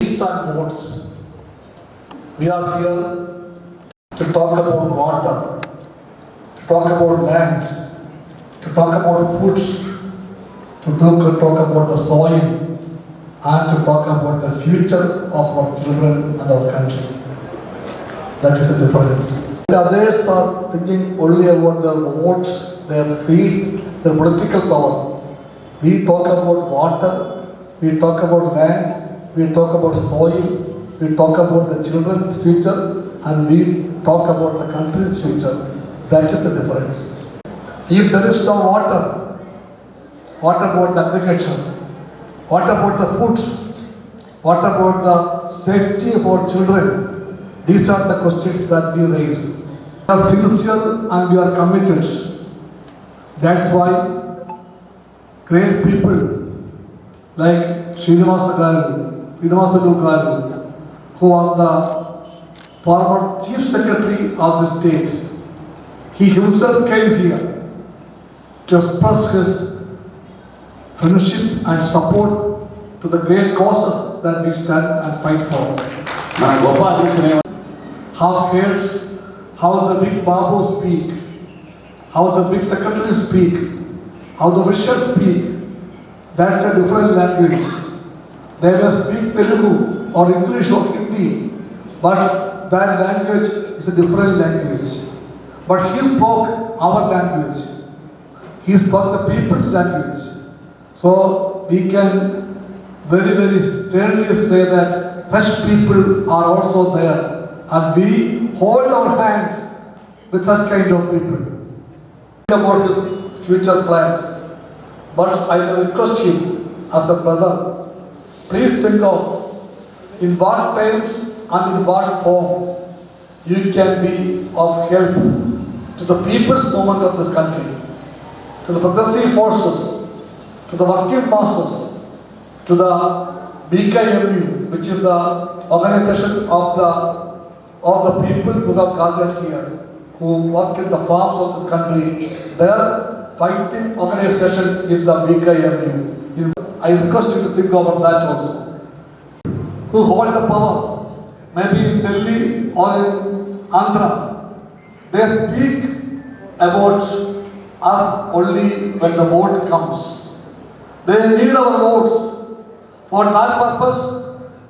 These are votes. We are here to talk about water, to talk about land, to talk about foods, to talk about the soil, and to talk about the future of our children and our country. That is the difference. The others are thinking only about their votes, their seats, their political power. We talk about water, we talk about land, we talk about soil, we talk about the children's future, and we talk about the country's future. That is the difference. If there is no water, what about the agriculture? What about the food? What about the safety of our children? These are the questions that we raise. We are sincere and we are committed. That's why great people like Srinivasa Garu, who was the former Chief Secretary of the state, he himself came here to express his friendship and support to the great causes that we stand and fight for. How heads, how the big Babu speak, how the big secretaries speak, how the wishers speak, that's a different language. They may speak Telugu or English or Hindi, but that language is a different language. But he spoke our language. He spoke the people's language. So we can very, very sternly say that such people are also there. And we hold our hands with such kind of people. About his future plans. But I will request him as a brother, please think of in what terms and in what form you can be of help to the people's movement of this country, to the progressive forces, to the working masses, to the BKMU, which is the organization of the people who have gathered here, who work in the farms of the country. Their fighting organization is the BKMU. I request you to think about that also. Who hold the power, maybe in Delhi or in Andhra, they speak about us only when the vote comes. They need our votes. For that purpose,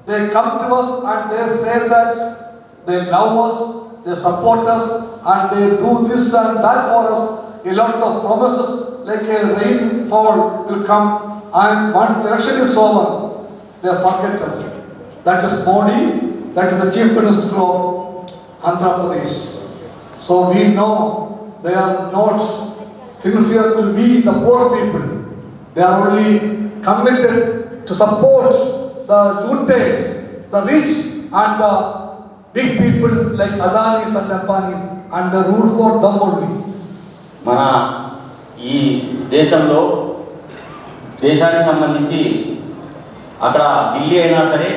they come to us and they say that they love us, they support us, and they do this and that for us. A lot of promises, like a rainfall will come, and once the election is over, they forget us. That is Modi, that is the Chief Minister of Andhra Pradesh. So we know they are not sincere to be the poor people. They are only committed to support the looted, the rich, and the big people like Adanis and Ambanis, and the rule for them only. మన ఈ దేశంలో దేశానికి సంబంధించి అక్కడ ఢిల్లీ అయినా సరే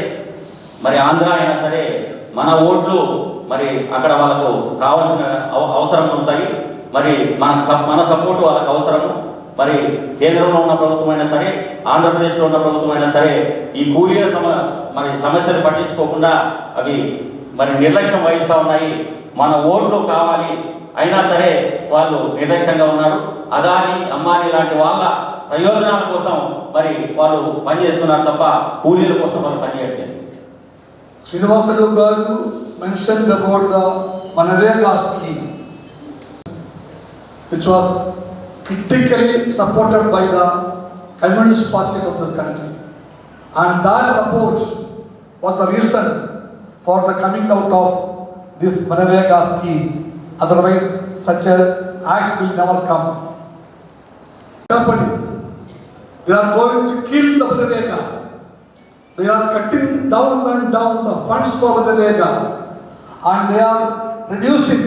మరి ఆంధ్ర అయినా సరే మన ఓట్లు మరి అక్కడ వాళ్ళకు కావాల్సిన అవసరం ఉంటాయి. మరి మన సపోర్ట్ వాళ్ళకి అవసరము. మరి కేంద్రంలో ఉన్న ప్రభుత్వం అయినా సరే ఆంధ్రప్రదేశ్లో ఉన్న ప్రభుత్వం అయినా సరే ఈ కూలీల సమస్యలు పట్టించుకోకుండా అవి మరి నిర్లక్ష్యం వహిస్తూ ఉన్నాయి. మన ఓట్లు కావాలి అయినా సరే వాళ్ళు నిర్లక్ష్యంగా ఉన్నారు. అదాని అంబానీ లాంటి వాళ్ళ ప్రయోజనాల కోసం మరి వాళ్ళు పనిచేస్తున్నారు తప్ప కూలీల కోసం వాళ్ళు పనిచేయట్లేదు. Srinivasa Garu mentioned about the Manarega scheme, which was critically supported by the communist parties of this country, and that support was the reason for the coming out of this Manarega scheme. Otherwise, such an act will never come. Company, they are going to kill the Manarega. They are cutting down and down the funds for Manarega, and they are reducing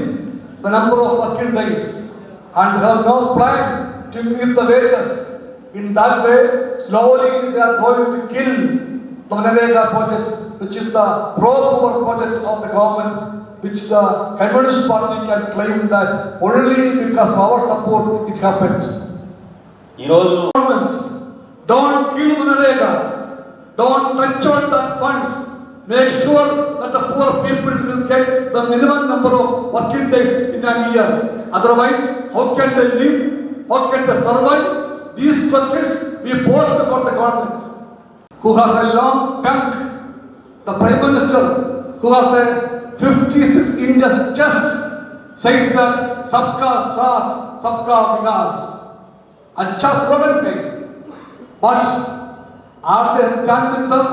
the number of working days, and have no plan to increase the wages. In that way, slowly they are going to kill the Manarega project, which is the pro-poor project of the government, which the Communist Party can claim that only because of our support it happens. Governments, don't kill Manarega, don't touch on the funds, make sure that the poor people will get the minimum number of working days in a year. Otherwise, how can they live? How can they survive? These questions we pose before the government, who has a long tongue. The Prime Minister, who has a 56 inches chest, says that Sabka Saath, Sabka Vikas. Achha slogan hai. But are they stand with us?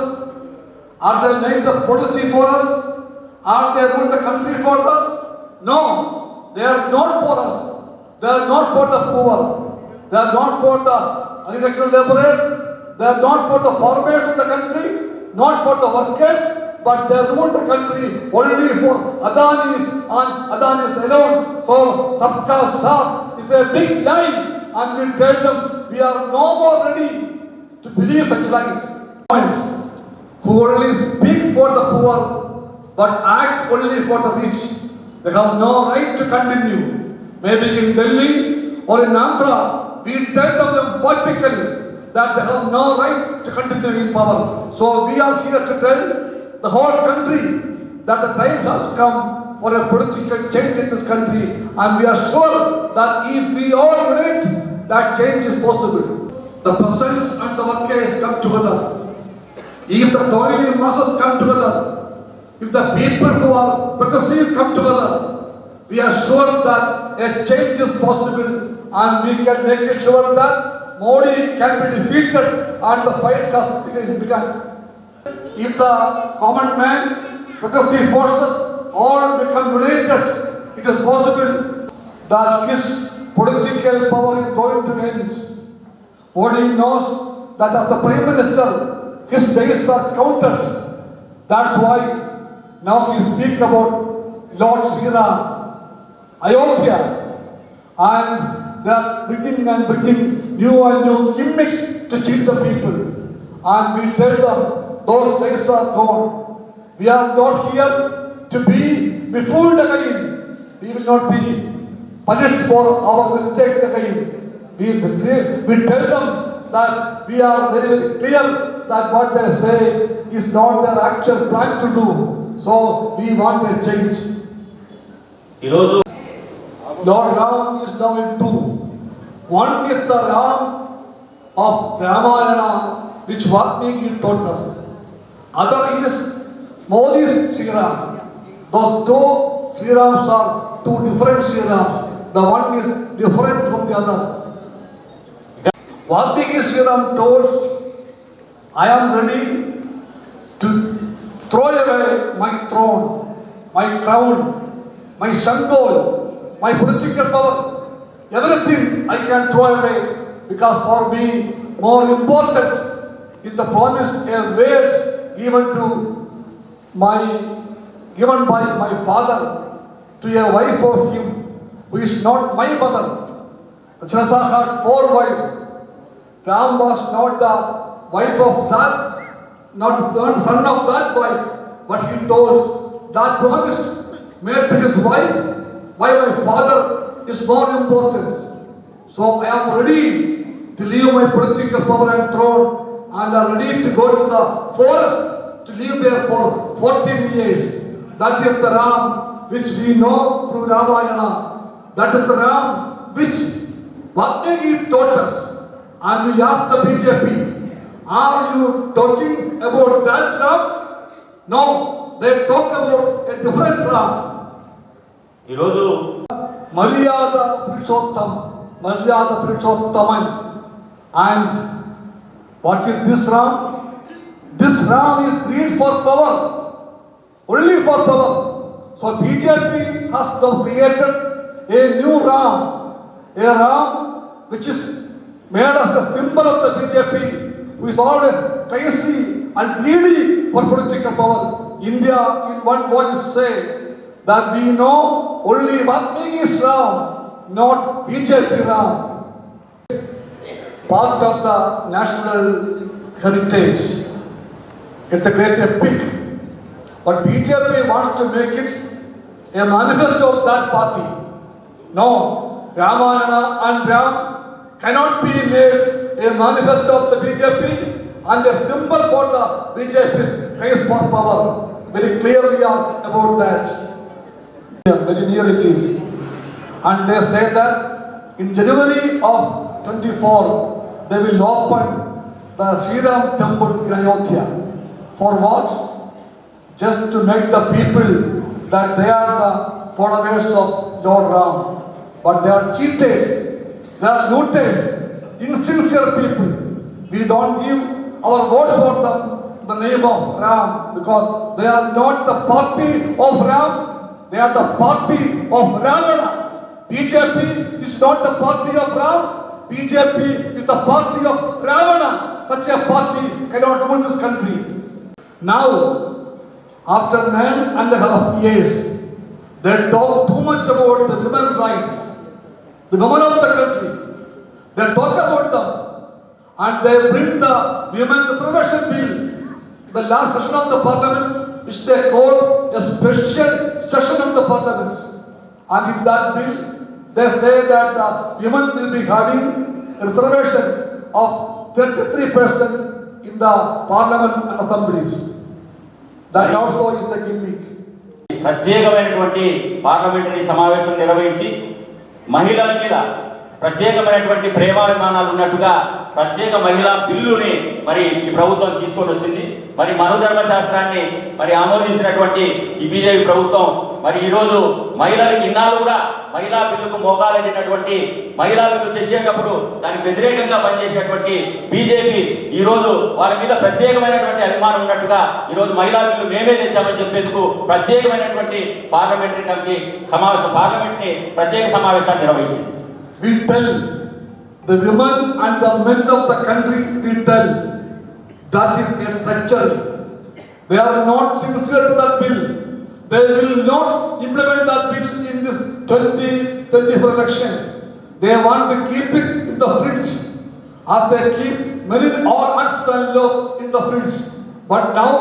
Are they made the policy for us? Are they rule the country for us? No, they are not for us. They are not for the poor. They are not for the agricultural laborers. They are not for the farmers of the country, not for the workers, but they rule the country only for Adanis and Adanis alone. So, Sabka Saath is a big lie, and we tell them we are no more ready to believe such lies. Who only speak for the poor, but act only for the rich. They have no right to continue. Maybe in Delhi or in Andhra, we tell them emphatically that they have no right to continue in power. So we are here to tell the whole country that the time has come for a political change in this country, and we are sure that if we all unite, that change is possible. The peasants and the workers come together. If the toiling masses come together, if the people who are progressive come together, we are sure that a change is possible, and we can make it sure that Modi can be defeated and the fight has begun. If the common man, progressive forces all become united, it is possible that his political power is going to end. Modi knows that as the Prime Minister, his days are counted. That's why now he speaks about Lord Sri Ram, Ayodhya, and they are bringing new and new gimmicks to cheat the people. And we tell them those days are gone. We are not here to be befooled again. We will not be punished for our mistakes again. We tell them that we are very, very clear that what they say is not their actual plan to do. So we want a change. Lord Ram is now in two. One is the Ram of Ramayana, which Valmiki taught us. Other is Modi's Sri Ram. Those two Sri Rams are two different Sri Rams. The one is different from the other. Valmiki Sri Ram told, I am ready to throw away my throne, my crown, my Shangol, my political power. Everything I can throw away, because for me more important is the promise and words given by my father to a wife of him who is not my mother. Dacharata had 4 wives. Ram was not the wife of that, not the son of that wife, but he told that promise made to his wife by my father is more important. So I am ready to leave my political power and throne, and I am ready to go to the forest to live there for 14 years. That is the Ram which we know through Ramayana. That is the Ram which Valmiki taught us. And we ask the BJP, are you talking about that Ram? No, they talk about a different Ram. Maryada Purushottam. And what is this Ram? This Ram is greed for power, only for power. So BJP has now created a new Ram, a Ram which is made as the symbol of the BJP, who is always crazy and greedy for political power. India in one voice say that we know only Valmiki's Ram, not BJP Ram. Part of the national heritage. It's a great epic. But BJP wants to make it a manifesto of that party. No, Ramayana and Ram cannot be made a manifesto of the BJP, and a symbol for the BJP's race for power. Very clear we are about that. Very near it is. And they say that in January of 24, they will open the Sri Ram temple in Ayodhya. For what? Just to make the people that they are the followers of Lord Ram. But they are cheated, they are looted, insincere people. We don't give our votes for them the name of Ram because they are not the party of Ram, they are the party of Ravana. BJP is not the party of Ram, BJP is the party of Ravana. Such a party cannot rule this country. Now, after 9.5 years, they talk too much about the women's rights, the women of the country. They talk about them and they bring the women reservation bill, the last session of the parliament, which they call a special session of the parliament. And in that bill, they say that the women will be having a reservation of 33% in the parliament and assemblies. That also is the gimmick. ప్రత్యేకమైనటువంటి parliamentary సమావేశం నిర్వహించి మహిళల మీద ప్రత్యేకమైనటువంటి ప్రేమాభిమానాలు ఉన్నట్టుగా ప్రత్యేక మహిళా బిల్లుని మరి ఈ ప్రభుత్వం తీసుకొని వచ్చింది. మరి మనుధర్మ శాస్త్రాన్ని మరి ఆమోదించినటువంటి ఈ బీజేపీ ప్రభుత్వం మరి ఈరోజు మహిళలకు ఇన్నాళ్ళు కూడా మహిళా బిల్లుకు మోకాలెట్టినటువంటి మహిళా బిల్లు తెచ్చేటప్పుడు దానికి వ్యతిరేకంగా పనిచేసినటువంటి బీజేపీ ఈరోజు వాళ్ళ మీద ప్రత్యేకమైనటువంటి అభిమానం ఉన్నట్టుగా ఈరోజు మహిళా బిల్లు మేమే తెచ్చామని చెప్పేందుకు ప్రత్యేకమైనటువంటి పార్లమెంటరీ కమిటీ సమావేశం పార్లమెంట్ని ప్రత్యేక సమావేశాన్ని నిర్వహించింది. We tell the women and the men of the country, we tell that is a structure. They are not sincere to that bill. They will not implement that bill in this 2024 elections. They want to keep it in the fridge, as they keep many all acts and laws in the fridge. But now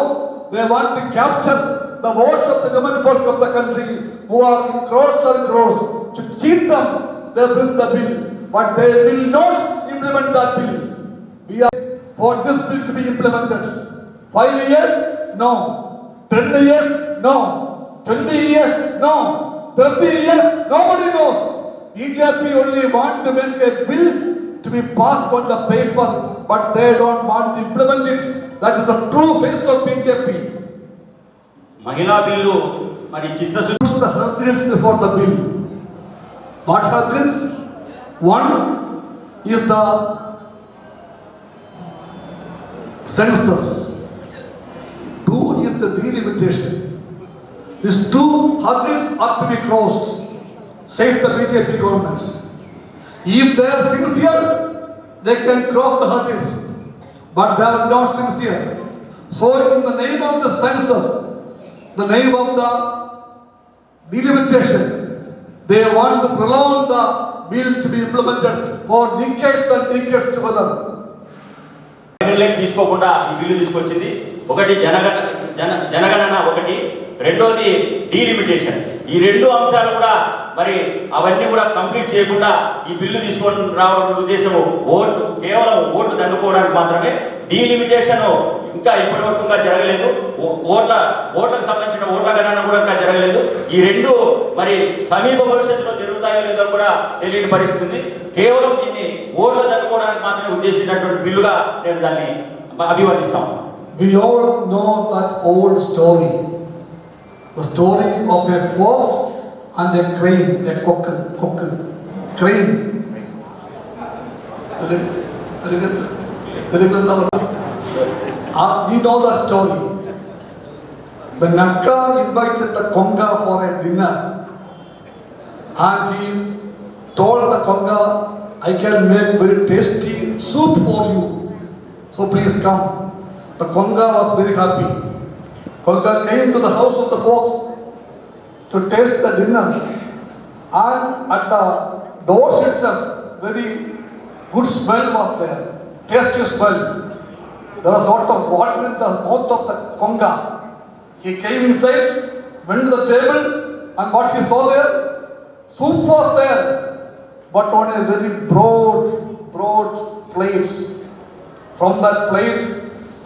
they want to capture the votes of the women folk of the country who are in crores and crores. To cheat them, they bring the bill, but they will not implement that bill. We are for this bill to be implemented. 5 years? No. 10 years? No. 20 years? No. 30 years? Nobody knows. BJP only want to make a bill to be passed on the paper, but they don't want to implement it. That is the true face of BJP. మహిళా bill మరి చిత్తశుద్ధి The hurdles before the bill. What hurdles? One is the census. Two is the delimitation. These two hurdles are to be crossed, says the BJP government. If they are sincere, they can cross the hurdles, but they are not sincere. So in the name of the census, the name of the delimitation, they want to prolong the bill to be implemented for decades and decades together. తీసుకోకుండా ఈ bill తీసుకొచ్చింది. ఒకటి జనగణన, ఒకటి రెండోది delimitation. ఈ రెండు అంశాలు కూడా మరి అవన్నీ కూడా కంప్లీట్ చేయకుండా ఈ బిల్లు తీసుకొని రావడం ఉద్దేశము కేవలం ఓట్లు దండుకోవడానికి మాత్రమే. డీలిమిటేషన్ ఇంకా ఇప్పటి వరకు జరగలేదు. ఓట్లకు సంబంధించిన ఓట్ల గణన కూడా ఇంకా జరగలేదు. ఈ రెండు మరి సమీప భవిష్యత్తులో జరుగుతాయో లేదో కూడా తెలియని పరిస్థితి ఉంది. కేవలం దీన్ని ఓట్లు దండుకోవడానికి మాత్రమే ఉద్దేశించినటువంటి బిల్లుగా నేను దాన్ని అభివర్ణిస్తాను. We all know that old story. The story of a fox and a crane, a crane. We know the story. The Nakka invited the Konga for a dinner, and he told the Konga, I can make very tasty soup for you, so please come. The Konga was very happy. Konga came to the house of the fox to taste the dinner, and at the doors itself, very good smell was there, tasty smell. There was a lot of water in the mouth of the Konga. He came inside, went to the table, and what he saw there? Soup was there, but on a very broad plate. From that plate,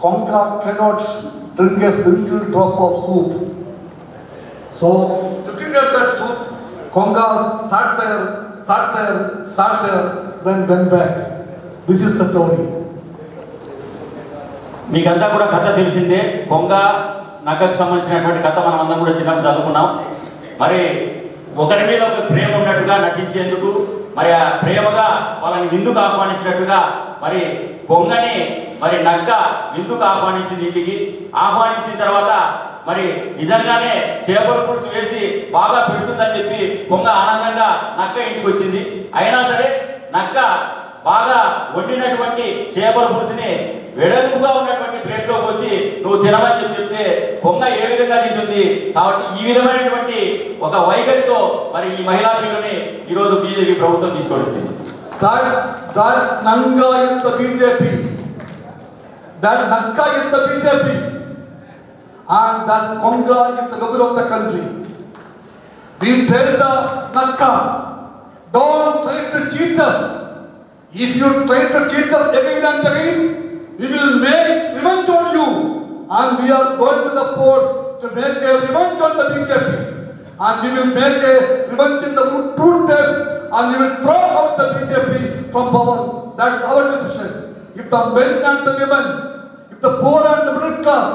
Konga cannot drink a single drop of soup. So, looking at that soup, Konga sat there, then went back. This is the story. మీకంతా కూడా కథ తెలిసిందే. కొంగ నక్కకు సంబంధించినటువంటి కథ మనం అందరం కూడా చిన్నప్పుడు చదువుకున్నాం. మరి ఒకరి మీద ఒక ప్రేమ ఉన్నట్టుగా నటించేందుకు, మరి ఆ ప్రేమగా వాళ్ళని విందుకు ఆహ్వానించినట్టుగా మరి కొంగని మరి నక్క విందుకు ఆహ్వానించింది ఇంటికి. ఆహ్వానించిన తర్వాత మరి నిజంగానే చేపల పులుసు వేసి బాగా పెడుతుందని చెప్పి కొంగ ఆనందంగా నక్క ఇంటికి వచ్చింది. అయినా సరే నక్క బాగా వండినటువంటి చేపల పులుసుని వెడల్పుగా ఉన్నటువంటి ప్లేట్లో పోసి నువ్వు తినమని చెప్తే కొంగ ఏ విధంగా తింటుంది. కాబట్టి ఈ విధమైనటువంటి ఒక వైఖరితో మరి ఈ మహిళా బిల్లుని ఈరోజు బీజేపీ ప్రభుత్వం తీసుకొని వచ్చింది. That Nanga is the BJP. That Naka is the BJP. And that Konga is the leader of the country. We tell the Naka, don't try to cheat us. If you try to cheat us again and again, we will make revenge on you. And we are going to the court to make a revenge on the BJP. And we will make a revenge in the true terms. And we will throw out the BJP from power. That's our decision. If the men and the women, if the poor and the middle class,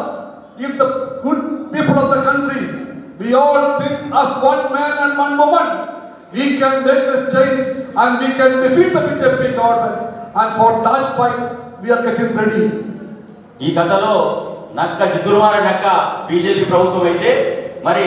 if the good people of the country, we all think as one man and one woman, we can make this change and we can defeat the BJP government. And for that fight, we are getting ready. ఈ కథలో నక్క జిద్దురుమార నక్క BJP ప్రభుత్వం అయితే మరి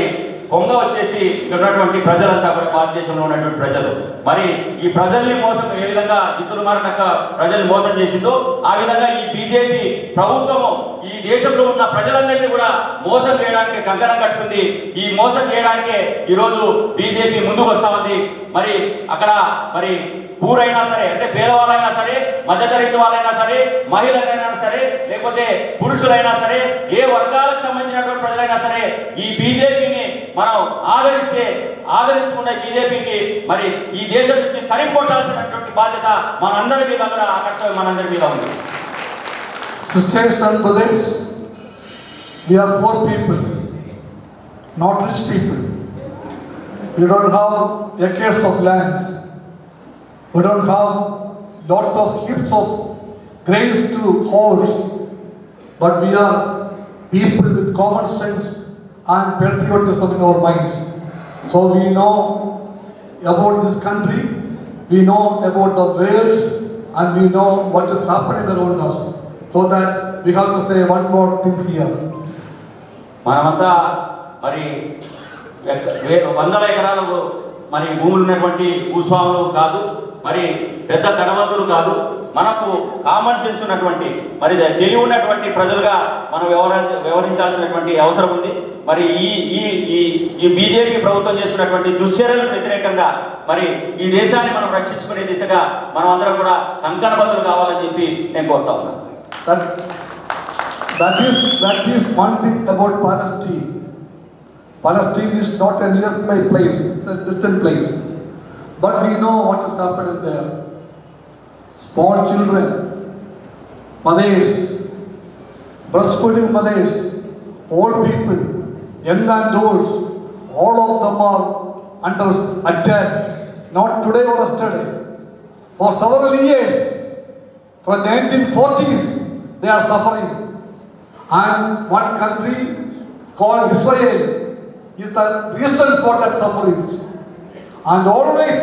కొంగ వచ్చేసి ఇక్కడ ఉన్నటువంటి ప్రజలంతా కూడా భారతదేశంలో ఉన్నటువంటి ప్రజలు. మరి ఈ ప్రజల్ని మోసం ఏ విధంగా జిద్దురుమార నక్క ప్రజల్ని మోసం చేసిందో ఆ విధంగా ఈ బీజేపీ ప్రభుత్వము ఈ దేశంలో ఉన్న ప్రజలందరినీ కూడా మోసం చేయడానికి కంకణం కట్టుకుంది. ఈ మోసం చేయడానికే ఈరోజు బీజేపీ ముందుకు వస్తా ఉంది. మరి అక్కడ మరి పూరైనా సరే, అంటే పేదవాళ్ళైనా సరే, మధ్యతరగతి వాళ్ళైనా సరే, మహిళలైనా సరే, లేకపోతే పురుషులైనా సరే, ఏ వర్గాలకు సంబంధించినటువంటి ప్రజలైనా సరే ఈ బీజేపీని మనం ఆదరించుకున్న బీజేపీకి మరి ఈ దేశం నుంచి తరిమికొట్టాల్సినటువంటి బాధ్యత మనందరి మీద కూడా, ఆ కర్తవ్యం మనందరి మీద ఉంది. Sisters and brothers, we are poor people, not rich people. We don't have acres of land. We don't have lot of heaps of grains to hoard, but we are people with common sense and patriotism in our minds. So we know about this country, we know about the world, and we know what is happening around us. So that we have to say one more thing here. మనమంతా మరి వందల ఎకరాలు మరి భూములు ఉన్నటువంటి భూస్వాములు కాదు, మరి పెద్ద ధనవంతులు కాదు. మనకు కామన్ సెన్స్ ఉన్నటువంటి మరి తెలివి ఉన్నటువంటి ప్రజలుగా మనం వ్యవహరించాల్సినటువంటి అవసరం ఉంది. మరి ఈ బీజేపీ ప్రభుత్వం చేస్తున్నటువంటి దుశ్చర్యలకు వ్యతిరేకంగా మరి ఈ దేశాన్ని మనం రక్షించుకునే దిశగా మనం అందరం కూడా కంకణబద్ధులు కావాలని చెప్పి నేను కోరుతా ఉన్నాను. That is one thing about Palestine. Palestine is not a nearby place, it's a distant place. But we know what is happening there. Small children, mothers, breastfeeding mothers, old people, young and old, all of them are under attack. Not today or yesterday. For several years, from the 1940s, they are suffering. And one country called Israel is the reason for that sufferings. And always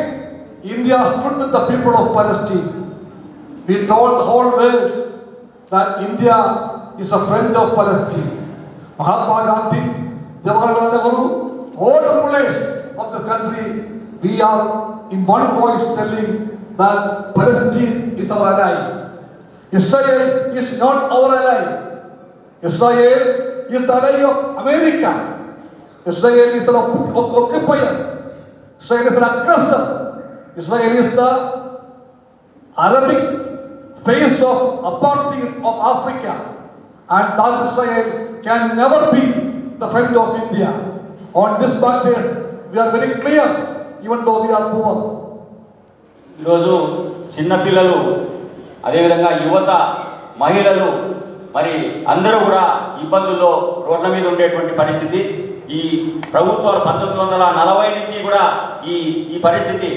India stood with the people of Palestine. We told the whole world that India is a friend of Palestine. Mahatma Gandhi, Jawaharlal Nehru, all the rulers of the country, we are in one voice telling that Palestine is our ally. Israel is not our ally. Israel is the ally of America. Israel is an occupier. Israel is an aggressor. Israel is the Arabic face of apartheid of Africa. And that Israel can never be the friend of India. On this matter, we are very clear, even though we are poor. ఈరోజు చిన్నపిల్లలు, అదేవిధంగా యువత, మహిళలు మరి అందరూ కూడా ఇబ్బందుల్లో రోడ్ల మీద ఉండేటువంటి పరిస్థితి. ఈ ప్రభుత్వాలు 1940 నుంచి కూడా ఈ పరిస్థితి,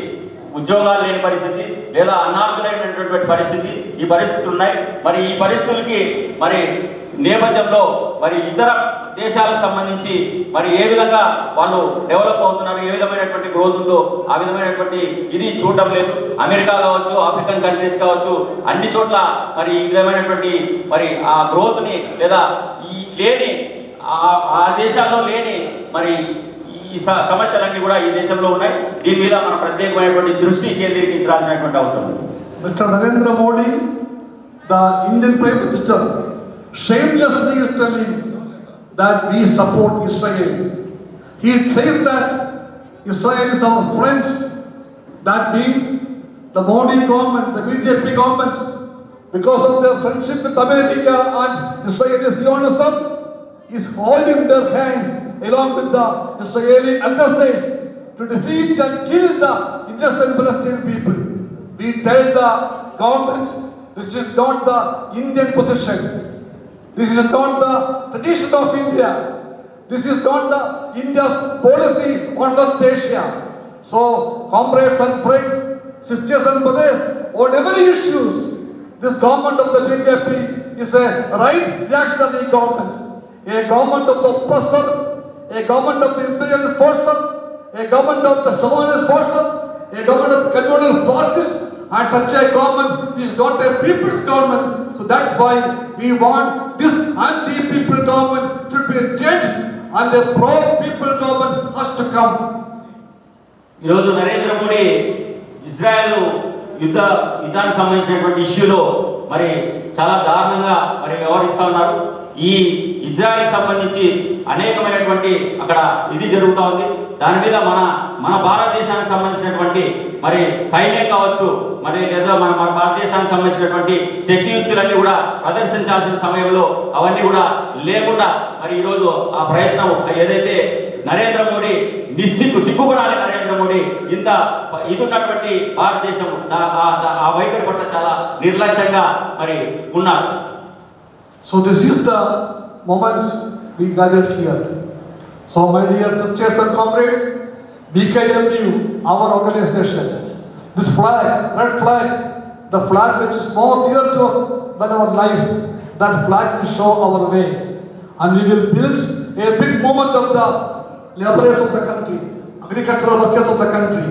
ఉద్యోగాలు లేని పరిస్థితి లేదా అనాథులైనటువంటి పరిస్థితి, ఈ పరిస్థితులు ఉన్నాయి. మరి ఈ పరిస్థితులకి మరి నేపథ్యంలో మరి ఇతర దేశాలకు సంబంధించి మరి ఏ విధంగా వాళ్ళు డెవలప్ అవుతున్నారు, ఏ విధమైనటువంటి గ్రోత్ ఉందో ఆ విధమైనటువంటి ఇది చూడడం లేదు. అమెరికా కావచ్చు, ఆఫ్రికన్ కంట్రీస్ కావచ్చు, అన్ని చోట్ల మరి ఈ విధమైనటువంటి మరి ఆ గ్రోత్ని లేదా ఈ లేని ఆ దేశాల్లో లేని మరి ఈ సమస్యలన్నీ కూడా ఈ దేశంలో ఉన్నాయి. దీని మీద మనం ప్రత్యేకమైనటువంటి దృష్టి కేంద్రీకరించాల్సినటువంటి అవసరం ఉంది. Mr. Narendra Modi, the Indian Prime Minister, shamelessly is telling that we support Israel. He says that Israel is our friend. That means the Modi government, the BJP government, because of their friendship with America and Israeli Zionism, is holding their hands along with the Israeli understates to defeat and kill the innocent Palestinian people. We tell the government, this is not the Indian position. This is not the tradition of India. This is not the India's policy on West Asia. So, comrades and friends, sisters and brothers, on every issues, this government of the BJP is a right reactionary government. A government of the oppressor, a government of the imperialist forces, a government of the chauvinist forces, a government of the colonial fascists, and such a government is not a people's government. So that's why we want this anti-people government should be changed and a pro-people government has to come. ఈరోజు Narendra Modi Israel యుద్ధానికి సంబంధించినటువంటి ఇష్యూలో మరి చాలా దారుణంగా మరి వ్యవహరిస్తూ ఉన్నారు. ఈ ఇజ్రాయెల్ సంబంధించి అనేకమైనటువంటి అక్కడ ఇది జరుగుతూ ఉంది. దాని మీద మన భారతదేశానికి సంబంధించినటువంటి మరి సైన్యం కావచ్చు, మరి లేదా మన భారతదేశానికి సంబంధించినటువంటి శక్తియుక్తులన్నీ కూడా ప్రదర్శించాల్సిన సమయంలో అవన్నీ కూడా లేకుండా మరి ఈరోజు ఆ ప్రయత్నం ఏదైతే నరేంద్ర మోడీ సిగ్గుపడాలి. నరేంద్ర మోడీ ఇంత ఇది ఉన్నటువంటి భారతదేశం ఆ వైఖరి పట్ల చాలా నిర్లక్ష్యంగా మరి ఉన్నారు. So this is the moment we gathered here. So my dear sisters and comrades, BKMU, our organization, this flag, red flag, the flag which is more dear to us than our lives, that flag will show our way. And we will build a big movement of the laborers of the country, agricultural workers of the country.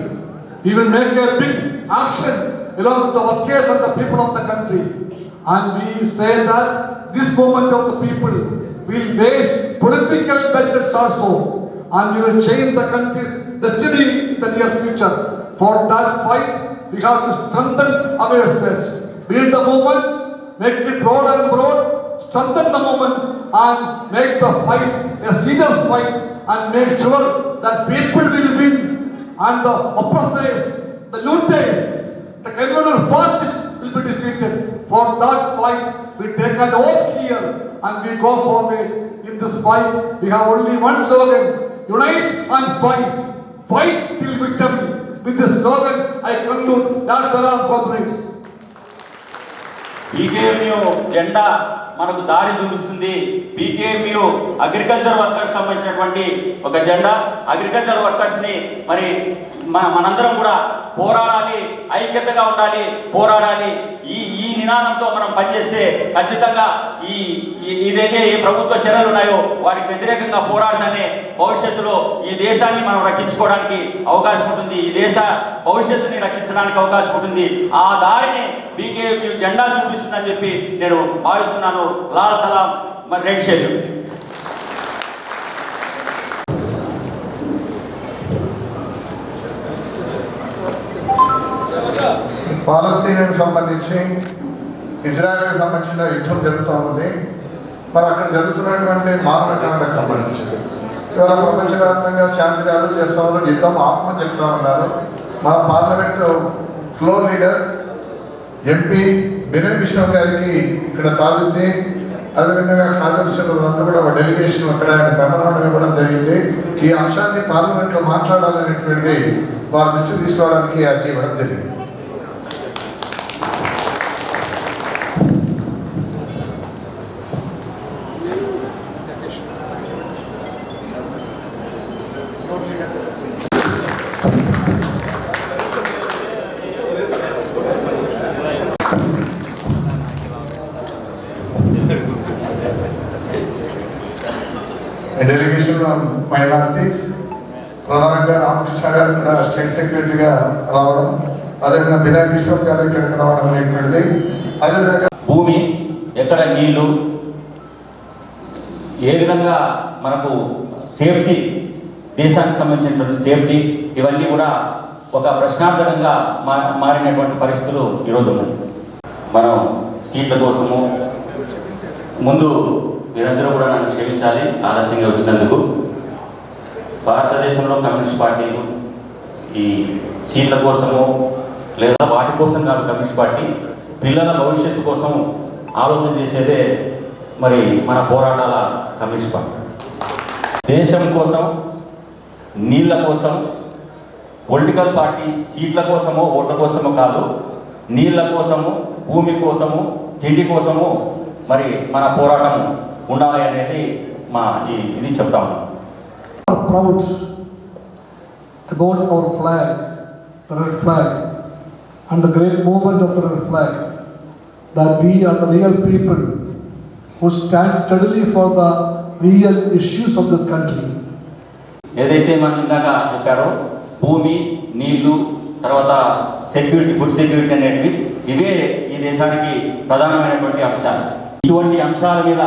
We will make a big action along with the workers and the people of the country. And we say that this movement of the people will waste political budgets also, and we will change the country's destiny in the near future. For that fight, we have to strengthen ourselves, build the movement, make it broad and broad, strengthen the movement, and make the fight a serious fight, and make sure that people will win, and the oppressors, the looters, the communal fascists will be defeated. For that fight, we take an oath here and we go forward. In this fight, we have only one slogan: unite and fight. Fight till victory. With this slogan, I conclude. That's our comrades. BKMU జెండా మనకు దారి చూపిస్తుంది. BKMU agriculture workers సంబంధించినటువంటి ఒక జెండా. Agriculture workers ని మరి మనందరం కూడా పోరాడాలి, ఐక్యతగా ఉండాలి, పోరాడాలి. ఈ నినాదంతో మనం పనిచేస్తే ఖచ్చితంగా ఇదైతే ఏ ప్రభుత్వ చర్యలు ఉన్నాయో వాటికి వ్యతిరేకంగా పోరాడదానే భవిష్యత్తులో ఈ దేశాన్ని మనం రక్షించుకోవడానికి అవకాశం ఉంటుంది, ఈ దేశ భవిష్యత్తుని రక్షించడానికి అవకాశం ఉంటుంది. ఆ దారిని BKMU జెండా చూపిస్తుందని చెప్పి నేను భావిస్తున్నాను. లాల్ సలాం, మరి రెడ్ షేర్. పాలస్తీనాకు సంబంధించి ఇజ్రాయెల్కి సంబంధించిన యుద్ధం జరుగుతూ ఉంది. మరి అక్కడ జరుగుతున్నటువంటి మానవకాలకు సంబంధించి ఇవాళ ప్రపంచవ్యాప్తంగా శాంతి ర్యాలీలు చేస్తూ ఉన్నారు, యుద్ధం ఆత్మ చెప్తా ఉన్నారు. మన parliament floor leader MP Binay Vishnu గారికి ఇక్కడ తాజుద్ది, అదేవిధంగా అందరూ కూడా ఒక డెలిగేషన్ అక్కడ మెమరాండం ఇవ్వడం జరిగింది. ఈ అంశాన్ని పార్లమెంట్లో మాట్లాడాలనేటువంటిది వారి దృష్టి తీసుకోవడానికి అర్జీ ఇవ్వడం జరిగింది. డెలిగేషన్ ఆన్ మైనారిటీస్ ప్రధానంగా రామకృష్ణ గారు ఇక్కడ స్టేట్ సెక్రటరీగా రావడం, అదేవిధంగా బినా కిషోర్ గారు ఇక్కడికి రావడం అనేటువంటిది, అదేవిధంగా భూమి ఎక్కడ నీళ్లు ఏ విధంగా మనకు సేఫ్టీ, దేశానికి సంబంధించినటువంటి సేఫ్టీ, ఇవన్నీ కూడా ఒక ప్రశ్నార్థకంగా మారినటువంటి పరిస్థితులు ఈరోజు ఉన్నాయి. మనం సీట్ల కోసము ముందు మీరందరూ కూడా నన్ను క్షమించాలి ఆలస్యంగా వచ్చినందుకు. భారతదేశంలో కమ్యూనిస్ట్ పార్టీలు ఈ సీట్ల కోసము లేదా వాటి కోసం కాదు, కమ్యూనిస్ట్ పార్టీ పిల్లల భవిష్యత్తు కోసం ఆలోచన చేసేదే మరి మన పోరాటాల కమ్యూనిస్ట్ పార్టీ. దేశం కోసం, నీళ్ళ కోసం, పొలిటికల్ పార్టీ సీట్ల కోసమో ఓట్ల కోసమో కాదు, నీళ్ళ కోసము, భూమి కోసము, తిండి కోసము మరి మన పోరాటం ఉండాలి అనేది మా ఇది చెప్తాము. Proud about our flag, the red flag, and the great movement of the red flag, that we are the real people who stand steadily for the real issues of this country. ఏదైతే మనం ఇందాక చెప్పారో భూమి, నీళ్లు, తర్వాత security, food security అనేటివి ఇవే ఈ దేశానికి ప్రధానమైనటువంటి అంశాలు. ఇటువంటి అంశాల మీద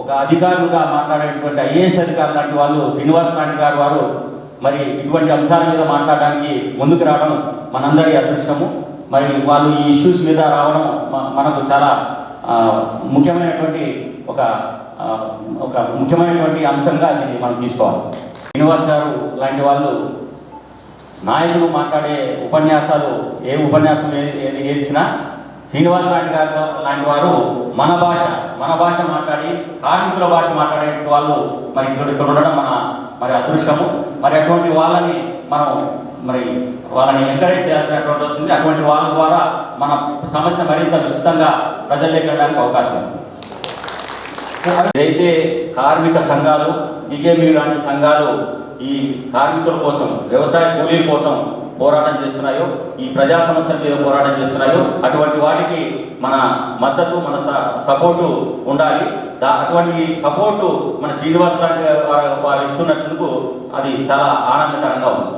ఒక అధికారులుగా మాట్లాడేటువంటి ఐఏఎస్ అధికారులు లాంటి వాళ్ళు, శ్రీనివాస్ లాంటి గారు వారు మరి ఇటువంటి అంశాల మీద మాట్లాడడానికి ముందుకు రావడం మనందరి అదృష్టము. మరి వాళ్ళు ఈ ఇష్యూస్ మీద రావడం మనకు చాలా ముఖ్యమైనటువంటి ఒక ముఖ్యమైనటువంటి అంశంగా దీన్ని మనం తీసుకోవాలి. శ్రీనివాస్ గారు లాంటి వాళ్ళు నాయకులు మాట్లాడే ఉపన్యాసాలు, ఏ ఉపన్యాసం ఏది ఇచ్చినా శ్రీనివాస్ లాంటి వారు మన భాష మాట్లాడి, కార్మికుల భాష మాట్లాడే వాళ్ళు మరి ఇక్కడ ఉండడం మరి అదృష్టము. మరి అటువంటి వాళ్ళని మనం వాళ్ళని ఎంకరేజ్ చేయాల్సినటువంటి వస్తుంది. అటువంటి వాళ్ళ ద్వారా మన సమస్య మరింత విస్తృతంగా ప్రజల్లోకి వెళ్ళడానికి అవకాశం ఉంది. ఏదైతే కార్మిక సంఘాలు, బిగేమీ లాంటి సంఘాలు ఈ కార్మికుల కోసం, వ్యవసాయ కూలీల కోసం పోరాటం చేస్తున్నాయో, ఈ ప్రజా సమస్యల మీద పోరాటం చేస్తున్నాయో, అటువంటి వాటికి మన మద్దతు, మన సపోర్టు ఉండాలి. అటువంటి సపోర్టు మన శ్రీనివాస్ లాంటి వారు ఇస్తున్నందుకు అది చాలా ఆనందకరంగా ఉంది.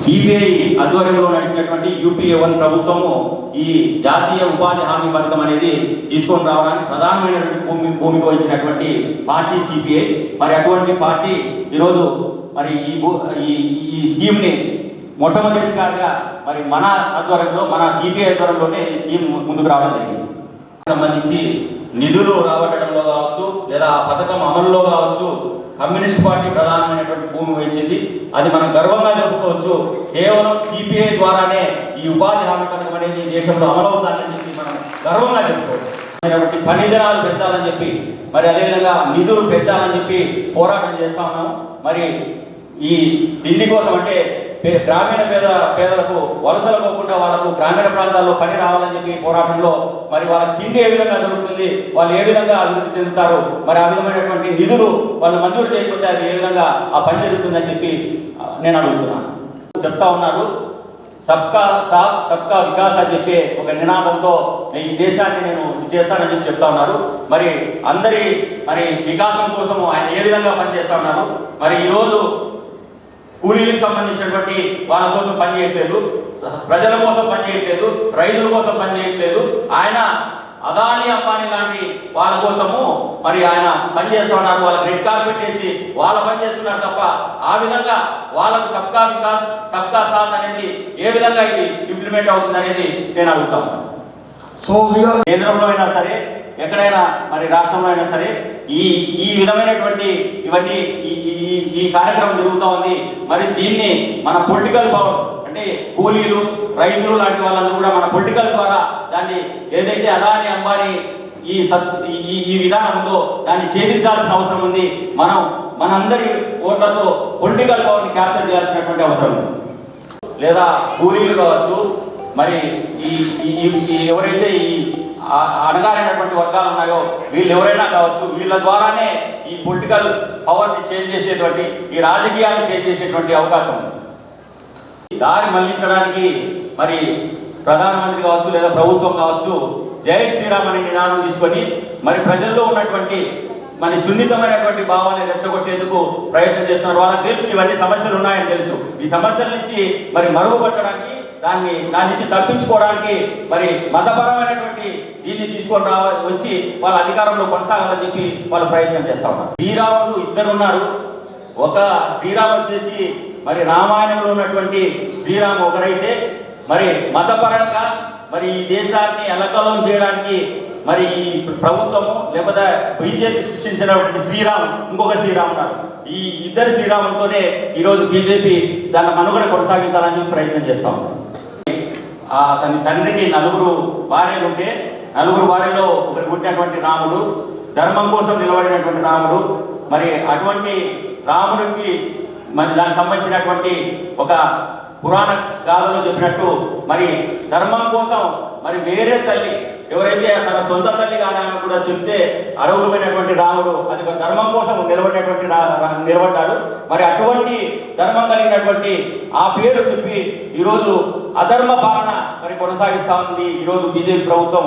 సిబిఐ ఆధ్వర్యంలో నడిచినటువంటి యూపీఏ 1 ప్రభుత్వము ఈ జాతీయ ఉపాధి హామీ పథకం అనేది తీసుకొని రావడానికి ప్రధానమైనటువంటి భూమిక వహించినటువంటి పార్టీ సిపిఐ. మరి అటువంటి పార్టీ ఈరోజు మరి ఈ స్కీమ్ని మొట్టమొదటిసారిగా మరి మన ఆధ్వర్యంలో, మన సిపిఐ ఆధ్వర్యంలోనే ఈ స్కీమ్ ముందుకు రావడం జరిగింది. సంబంధించి నిధులు రాబట్టడంలో కావచ్చు, లేదా ఆ పథకం అమలులో కావచ్చు, కమ్యూనిస్ట్ పార్టీ ప్రధానమైనటువంటి భూమి వహించింది. అది మనం గర్వంగా చెప్పుకోవచ్చు. కేవలం సిపిఐ ద్వారానే ఈ ఉపాధి హామీ పథకం అనేది దేశంలో అమలవుతుందని చెప్పి మనం గర్వంగా చెప్పుకోవచ్చు. కాబట్టి పని దినాలు పెంచాలని చెప్పి, మరి అదేవిధంగా నిధులు పెంచాలని చెప్పి పోరాటం చేస్తా ఉన్నాము. మరి ఈ తిండి కోసం అంటే గ్రామీణ పేదలకు వలసలు పోకుండా వాళ్ళకు గ్రామీణ ప్రాంతాల్లో పని రావాలని చెప్పి పోరాటంలో మరి వాళ్ళకి తిండి ఏ విధంగా దొరుకుతుంది, వాళ్ళు ఏ విధంగా అభివృద్ధి చెందుతారు, మరి ఆ విధమైనటువంటి నిధులు వాళ్ళు మంజూరు చేయకపోతే అది ఏ విధంగా ఆ పని జరుగుతుందని చెప్పి నేను అడుగుతున్నాను. చెప్తా ఉన్నారు సబ్కా సాత్ సబ్కా వికాస్ అని చెప్పి ఒక నినాదంతో ఈ దేశాన్ని నేను చేస్తానని చెప్పి చెప్తా ఉన్నారు. మరి అందరి వికాసం కోసం ఆయన ఏ విధంగా పనిచేస్తా ఉన్నారు. మరి ఈరోజు కూలీలకు సంబంధించినటువంటి వాళ్ళ కోసం పనిచేయట్లేదు, ప్రజల కోసం పనిచేయట్లేదు, రైతుల కోసం పనిచేయట్లేదు. ఆయన అదానీ అంబానీ లాంటి వాళ్ళ కోసము మరి ఆయన పనిచేస్తూ ఉన్నారు. వాళ్ళకి రెడ్ కార్పెట్ వేసి వాళ్ళ పని చేస్తున్నారు తప్ప ఆ విధంగా వాళ్ళకు సబ్కా వికాస్ సబ్కా సాత్ అనేది ఏ విధంగా ఇది ఇంప్లిమెంట్ అవుతుంది అనేది నేను అడుగుతాను. సో కేంద్రంలో అయినా సరే, ఎక్కడైనా మరి రాష్ట్రంలో అయినా సరే ఈ విధమైనటువంటి ఇవన్నీ ఈ కార్యక్రమం జరుగుతూ ఉంది. మరి దీన్ని మన పొలిటికల్ పవర్ అంటే కూలీలు, రైతులు లాంటి వాళ్ళందరూ కూడా మన పొలిటికల్ ద్వారా దాన్ని ఏదైతే అదానీ అంబానీ ఈ విధానం ఉందో దాన్ని ఛేదించాల్సిన అవసరం ఉంది. మనందరి ఓట్లతో పొలిటికల్ పవర్ని క్యాప్చర్ చేయాల్సినటువంటి అవసరం ఉంది. లేదా కూలీలు కావచ్చు, మరి ఈ ఎవరైతే ఈ అణగారైనటువంటి వర్గాలు ఉన్నాయో వీళ్ళు ఎవరైనా కావచ్చు, వీళ్ళ ద్వారానే ఈ పొలిటికల్ పవర్ని చేంజ్ చేసేటువంటి, ఈ రాజకీయాన్ని చేంజ్ చేసేటువంటి అవకాశం ఉంది. దారి మళ్లించడానికి మరి ప్రధానమంత్రి కావచ్చు లేదా ప్రభుత్వం కావచ్చు జై శ్రీరామ్ అనే నినాదం తీసుకొని మరి ప్రజల్లో ఉన్నటువంటి మరి సున్నితమైనటువంటి భావాన్ని రెచ్చగొట్టేందుకు ప్రయత్నం చేస్తున్నారు. వాళ్ళకి తెలుసు ఇవన్నీ సమస్యలు ఉన్నాయని తెలుసు. ఈ సమస్యల నుంచి మరి మరుగుపరచడానికి, దాని నుంచి తప్పించుకోవడానికి మరి మతపరమైనటువంటి దీన్ని తీసుకొని వచ్చి వాళ్ళ అధికారంలో కొనసాగాలని చెప్పి వాళ్ళు ప్రయత్నం చేస్తా ఉన్నారు. శ్రీరాములు ఇద్దరు ఉన్నారు. ఒక శ్రీరామ్ వచ్చేసి మరి రామాయణంలో ఉన్నటువంటి శ్రీరామ్ ఒకరైతే, మరి మతపరంగా మరి ఈ దేశాన్ని అలకలం చేయడానికి మరి ఈ ప్రభుత్వము లేకపోతే బీజేపీ సృష్టించినటువంటి శ్రీరామ్ ఇంకొక శ్రీరామ్ ఉన్నారు. ఈ ఇద్దరు శ్రీరాములతోనే ఈరోజు బీజేపీ దాన్ని మనుగడ కొనసాగించాలని ప్రయత్నం చేస్తాం. అతని తండ్రికి 4 భార్యలు ఉంటే 4 భార్యలో ఒకరు పుట్టినటువంటి రాముడు, ధర్మం కోసం నిలబడినటువంటి రాముడు. మరి అటువంటి రాముడికి మరి దానికి సంబంధించినటువంటి ఒక పురాణ గాథలో చెప్పినట్టు మరి ధర్మం కోసం మరి వేరే తల్లి ఎవరైతే తన సొంత తల్లి కానీ ఆమె కూడా చెప్తే అడవులమైనటువంటి రాముడు అది ఒక ధర్మం కోసం నిలబడ్డాడు. మరి అటువంటి ధర్మం కలిగినటువంటి ఆ పేరు చెప్పి ఈరోజు అధర్మ పాలన మరి కొనసాగిస్తా ఉంది. ఈరోజు బీజేపీ ప్రభుత్వం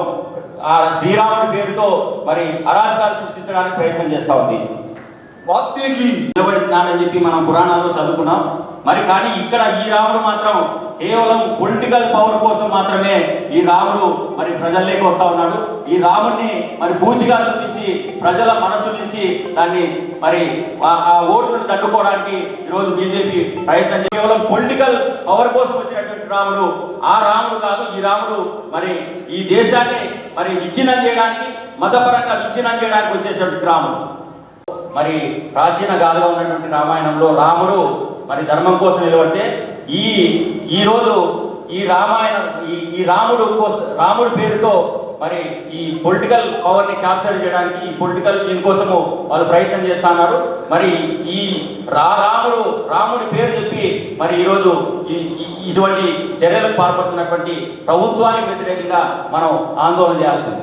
ఆ శ్రీరాముడి పేరుతో మరి అరాచకాలు సృష్టించడానికి ప్రయత్నం చేస్తా ఉంది. నిలబడినాడని చెప్పి మనం పురాణాల్లో చదువుకున్నాం. మరి కానీ ఇక్కడ ఈ రాముడు మాత్రం కేవలం పొలిటికల్ పవర్ కోసం మాత్రమే ఈ రాముడు మరి ప్రజల్లోకి వస్తా ఉన్నాడు. ఈ రాముడిని మరి పూచిగా చూపించి ప్రజల మనసు నుంచి దాన్ని మరి ఆ ఓట్లను తట్టుకోవడానికి ఈరోజు బీజేపీ ప్రయత్నం కేవలం పొలిటికల్ పవర్ కోసం వచ్చినటువంటి రాముడు ఆ రాముడు కాదు. ఈ రాముడు మరి ఈ దేశాన్ని మరి విచ్ఛిన్నం చేయడానికి, మతపరంగా విచ్ఛిన్నం చేయడానికి వచ్చేటువంటి రాముడు. మరి ప్రాచీన గాథగా ఉన్నటువంటి రామాయణంలో రాముడు మరి ధర్మం కోసం నిలబడితే ఈరోజు ఈ రామాయణం ఈ రాముడి పేరుతో మరి ఈ పొలిటికల్ పవర్ని క్యాప్చర్ చేయడానికి, ఈ పొలిటికల్ దీనికోసము వాళ్ళు ప్రయత్నం చేస్తున్నారు. మరి ఈ రాముడి పేరు చెప్పి మరి ఈరోజు ఇటువంటి చర్యలకు పాల్పడుతున్నటువంటి ప్రభుత్వానికి వ్యతిరేకంగా మనం ఆందోళన చేయాల్సింది.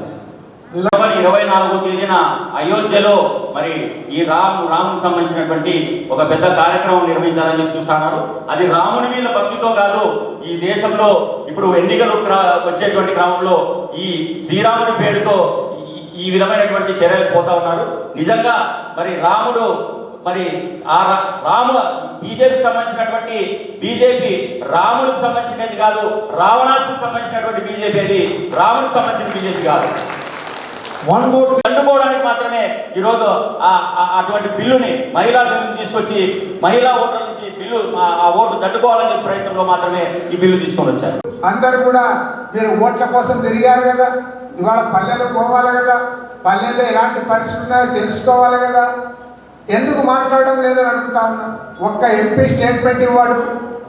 జనవరి 24వ తేదీన అయోధ్యలో మరి ఈ రాముడికి సంబంధించినటువంటి ఒక పెద్ద కార్యక్రమం నిర్వహించాలని చూస్తున్నారు. అది రాముని మీద భక్తితో కాదు. ఈ దేశంలో ఇప్పుడు ఎన్నికలు వచ్చేటువంటి క్రమంలో ఈ శ్రీరాముడి పేరుతో ఈ విధమైనటువంటి చర్యలకు పోతా ఉన్నారు. నిజంగా మరి రాముడు మరి బీజేపీకి సంబంధించినటువంటి బీజేపీ రాముడికి సంబంధించినది కాదు, రావణాసుడికి సంబంధించినటువంటి బీజేపీ అది రాముడికి సంబంధించిన బీజేపీ కాదు. దండుకోవడానికి మాత్రమే ఈరోజు అటువంటి బిల్లుని మహిళా బిల్లుని తీసుకొచ్చి మహిళా ఓటర్ల నుంచి బిల్లు ఆ ఓటు దండుకోవాలనే ప్రయత్నంలో మాత్రమే ఈ బిల్లు తీసుకొని వచ్చారు. అందరూ కూడా మీరు ఓట్ల కోసం తిరిగారు కదా, ఇవాళ పల్లెలు పోవాలి కదా, పల్లెల్లో ఎలాంటి పరిస్థితులు ఉన్నాయో తెలుసుకోవాలి కదా, ఎందుకు మాట్లాడడం లేదని అడుగుతా ఉన్నా. ఒక్క ఎంపీ స్టేట్మెంట్ ఇవ్వడు,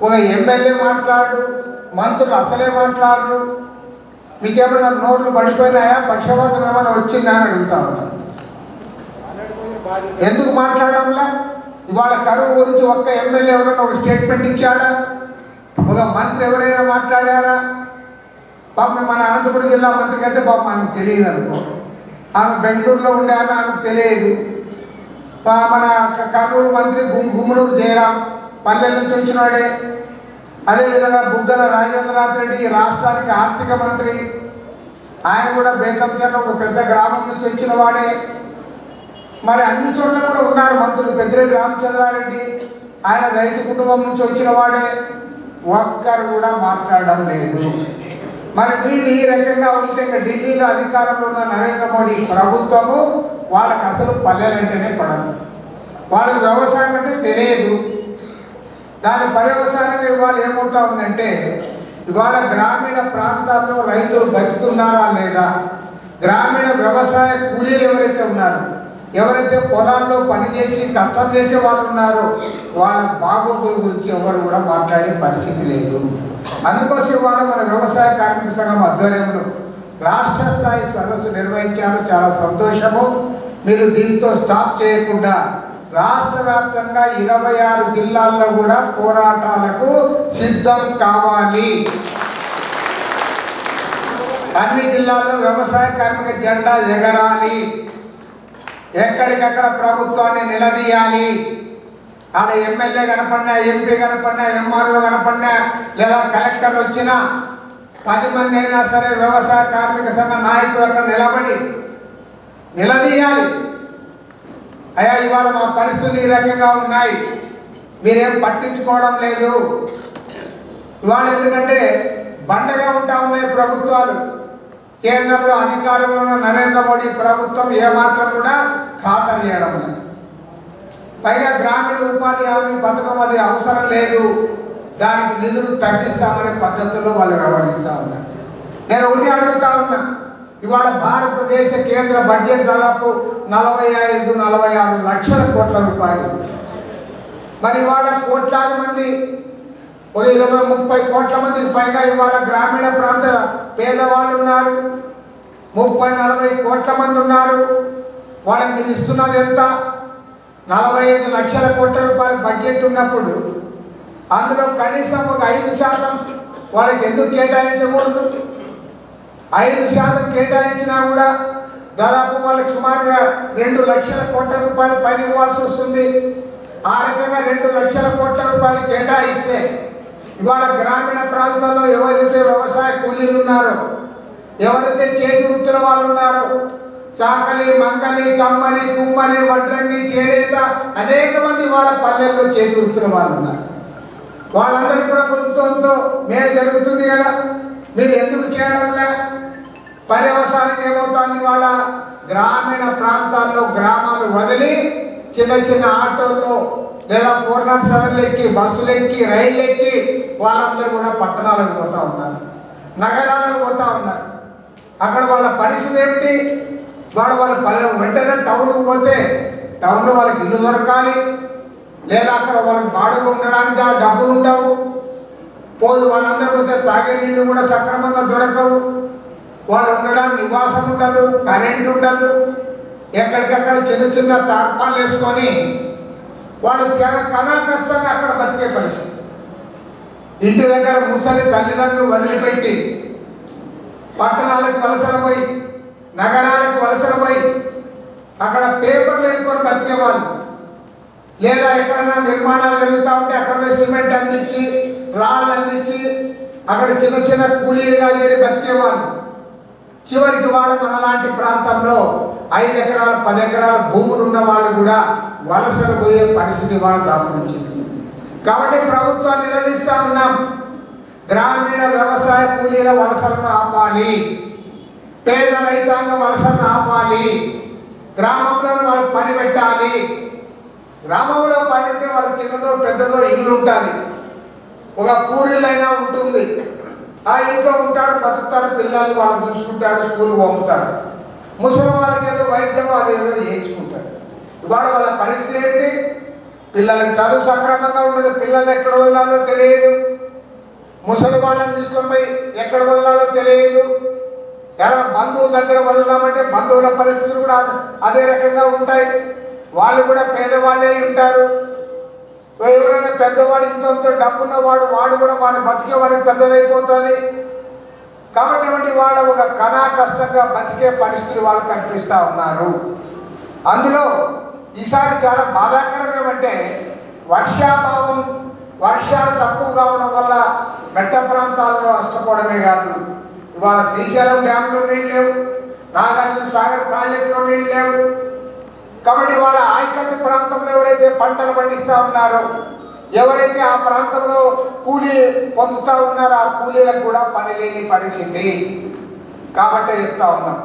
ఒక ఎమ్మెల్యే మాట్లాడు, మంత్రులు అసలే మాట్లాడరు. మీకేమైనా నోట్లు పడిపోయినాయా, పక్షవాతం ఏమైనా వచ్చిందా అని అడుగుతా ఉన్నా. ఎందుకు మాట్లాడడంలా? ఇవాళ కరువు గురించి ఒక్క ఎమ్మెల్యే ఎవరైనా ఒక స్టేట్మెంట్ ఇచ్చాడా? ఒక మంత్రి ఎవరైనా మాట్లాడారా? పాపం మన అనంతపురం జిల్లా మంత్రికి అయితే పాపం ఆమెకు తెలియదు అనుకో, ఆమె బెంగళూరులో ఉండే ఆమెకు తెలియదు. మన కర్నూలు మంత్రి గుమ్మనూరు జయరాం పల్లెల నుంచి వచ్చినాడే. అదేవిధంగా బుగ్గన రాజేంద్రనాథ్ రెడ్డి రాష్ట్రానికి ఆర్థిక మంత్రి, ఆయన కూడా బేతంచెర్ల ఒక పెద్ద గ్రామం నుంచి వచ్చిన వాడే. మరి అన్ని చోట్ల కూడా ఉన్నారు మంత్రులు. పెద్దిరెడ్డి రామచంద్రారెడ్డి ఆయన రైతు కుటుంబం నుంచి వచ్చిన వాడే. ఒక్కరు కూడా మాట్లాడడం లేదు. మరి వీళ్ళు ఈ రకంగా ఉంటే ఇంకా ఢిల్లీలో అధికారంలో ఉన్న నరేంద్ర మోడీ ప్రభుత్వము వాళ్ళకి అసలు పల్లెలంటేనే పడదు, వాళ్ళకి వ్యవసాయం అంటే తెలియదు. దాని పర్యవసానంగా ఇవాళ ఏమవుతా ఉందంటే, ఇవాళ గ్రామీణ ప్రాంతాల్లో రైతులు బతుకున్నారా లేదా, గ్రామీణ వ్యవసాయ కూలీలు ఎవరైతే ఉన్నారో, ఎవరైతే పొలాల్లో పనిచేసి కష్టం చేసే వాళ్ళు ఉన్నారో వాళ్ళ బాగోగుల గురించి ఎవరు కూడా మాట్లాడే పరిస్థితి లేదు. అందుకోసం ఇవాళ మన వ్యవసాయ కార్మిక సంఘం ఆధ్వర్యంలో రాష్ట్ర స్థాయి సదస్సు నిర్వహించారు. చాలా సంతోషము. మీరు దీంతో స్టాప్ చేయకుండా రాష్ట్ర వ్యాప్తంగా 26 జిల్లాల్లో కూడా పోరాటాలకు సిద్ధం కావాలి. అన్ని జిల్లాల్లో వ్యవసాయ కార్మిక జెండా ఎగరాలి, ఎక్కడికక్కడ ప్రభుత్వాన్ని నిలదీయాలి. ఆడ ఎమ్మెల్యే కనపడినా, ఎంపీ కనపడినా, ఎంఆర్ఓ కనపడినా, లేదా కలెక్టర్ వచ్చినా 10 మంది అయినా సరే వ్యవసాయ కార్మిక సంఘ నాయకులు అక్కడ నిలబడి నిలదీయాలి. అయ్యా ఇవాళ మా పరిస్థితులు ఈ రకంగా ఉన్నాయి, మీరేం పట్టించుకోవడం లేదు. ఇవాళ ఎందుకంటే బండగా ఉంటా ఉన్నాయి ప్రభుత్వాలు. కేంద్రంలో అధికారంలో ఉన్న నరేంద్ర మోడీ ప్రభుత్వం ఏమాత్రం కూడా ఖాతా చేయడం లేదు. పైగా గ్రామీణ ఉపాధి హామీ పథకం అది అవసరం లేదు, దానికి నిధులు తగ్గిస్తామనే పద్ధతుల్లో వాళ్ళు వ్యవహరిస్తూ ఉన్నారు. నేను ఒకటి అడుగుతా ఉన్నా, ఇవాళ భారతదేశ కేంద్ర బడ్జెట్ దాదాపు 45-46 లక్షల కోట్ల రూపాయలు. మరి ఇవాళ కోట్లాది మంది, 20-30 కోట్ల మందికి పైగా ఇవాళ గ్రామీణ ప్రాంత పేదవాళ్ళు ఉన్నారు. 30-40 కోట్ల మంది ఉన్నారు. వాళ్ళకి మీరు ఇస్తున్నది ఎంత? 45 లక్షల కోట్ల రూపాయల బడ్జెట్ ఉన్నప్పుడు అందులో కనీసం ఒక 5% వాళ్ళకి ఎందుకు కేటాయించకూడదు? 5% కేటాయించినా కూడా దాదాపు వాళ్ళకి సుమారుగా 2 లక్షల కోట్ల రూపాయలు పైన ఇవ్వాల్సి వస్తుంది. ఆ రకంగా 2 లక్షల కోట్ల రూపాయలు కేటాయిస్తే ఇవాళ గ్రామీణ ప్రాంతాల్లో ఎవరైతే వ్యవసాయ కూలీలు ఉన్నారో, ఎవరైతే చేతి వృత్తుల వాళ్ళు ఉన్నారో, చాకలి, మంగలి, కమ్మలి, కుమ్మలి, వడ్రంగి, చేనేత, అనేక మంది వాళ్ళ పల్లెల్లో చేతి వృత్తుల వాళ్ళు ఉన్నారు. వాళ్ళందరికీ కూడా కొంచెంతో మేలు జరుగుతుంది కదా, మీరు ఎందుకు చేయడంలే? పర్యవసానం ఏమవుతుంది? వాళ్ళ గ్రామీణ ప్రాంతాల్లో గ్రామాలు వదిలి చిన్న చిన్న ఆటోల్లో లేదా 407 ఎక్కి, బస్సులు ఎక్కి, రైళ్ళు ఎక్కి వాళ్ళందరూ కూడా పట్టణాలకు పోతా ఉన్నారు, నగరాలకు పోతా ఉన్నారు. అక్కడ వాళ్ళ పరిస్థితి ఏమిటి? వాళ్ళ వెంటనే టౌన్కి పోతే టౌన్లో వాళ్ళకి ఇల్లు దొరకాలి, లేదా అక్కడ వాళ్ళకి బాడుగు ఉండడానికి ఆ డబ్బులు ఉండవు. పోదు వాళ్ళందరూ పోతే తాగే నీళ్లు కూడా సక్రమంగా దొరకవు. వాళ్ళు ఉండడానికి నివాసం ఉండదు, కరెంట్ ఉండదు. ఎక్కడికక్కడ చిన్న చిన్న తార్పాలు వేసుకొని వాళ్ళు చాలా కష్టంగా అక్కడ బతికే పరిస్థితి. ఇంటి దగ్గర ముసలి తల్లిదండ్రులు వదిలిపెట్టి పట్టణాలకు వలసలపోయి, నగరాలకు వలసలపోయి అక్కడ పేపర్లు వేసుకొని బతికేవాళ్ళు, లేదా ఎక్కడైనా నిర్మాణాలు జరుగుతూ ఉంటే అక్కడ సిమెంట్ అందించి, రాళ్ళు అందించి అక్కడ చిన్న చిన్న కూలీలుగా చేరి బతికేవాళ్ళు. చివరికి వాళ్ళు మనలాంటి ప్రాంతంలో 5 ఎకరాలు 10 ఎకరాల భూములు ఉన్న వాళ్ళు కూడా వలసలు పోయే పరిస్థితి వాళ్ళు దాపురించింది. కాబట్టి ప్రభుత్వాన్ని నిలదీస్తా ఉన్నాం, గ్రామీణ వ్యవసాయ కూలీల వలసలను ఆపాలి, పేద రైతాంగ వలసలను ఆపాలి, గ్రామంలో వాళ్ళు పని పెట్టాలి. గ్రామంలో పని ఉంటే వాళ్ళకి చిన్నదో పెద్దదో ఇల్లు ఉంటుంది, ఒక పూరిలైనా ఉంటుంది, ఆ ఇంట్లో ఉంటాడు, బతుకుతాడు, పిల్లల్ని వాళ్ళు చూసుకుంటాడు, స్కూల్కి పంపుతాడు. ముసలి వాళ్ళకి ఏదో వైద్యం వాళ్ళు ఏదో చేయించుకుంటాడు. ఇవాళ వాళ్ళ పరిస్థితి ఏంటి? పిల్లలకి చదువు సక్రమంగా ఉండదు, పిల్లలు ఎక్కడ వదలాలో తెలియదు, ముసలి వాళ్ళని తీసుకొని పోయి ఎక్కడ వదలాలో తెలియదు. ఎలా బంధువుల దగ్గర వదలామంటే బంధువుల పరిస్థితులు కూడా అదే రకంగా ఉంటాయి. వాళ్ళు కూడా పేదవాళ్ళే ఉంటారు. ఎవరైనా పెద్దవాడు ఇంత డబ్బున్న వాడు కూడా వాడిని బతికే వాడికి పెద్దదైపోతుంది. కాబట్టి వాళ్ళ ఒక కష్టంగా బతికే పరిస్థితులు వాళ్ళు కనిపిస్తూ ఉన్నారు. అందులో ఈసారి చాలా బాధాకరం ఏమంటే వర్షాభావం, వర్షాలు తక్కువగా ఉండడం వల్ల మెట్ట ప్రాంతాల్లో నష్టపోవడమే కాదు, ఇవాళ శ్రీశైలం డ్యాంలో నీళ్ళు లేవు, నాగార్జున సాగర్ ప్రాజెక్టులో నీళ్ళు లేవు. కాబట్టి వాళ్ళ ఆయకట్టు ప్రాంతంలో ఎవరైతే పంటలు పండిస్తూ ఉన్నారో, ఎవరైతే ఆ ప్రాంతంలో కూలీ పొందుతూ ఉన్నారో ఆ కూలీలకు కూడా పని లేని పరిస్థితి. కాబట్టి చెప్తా ఉన్నాం,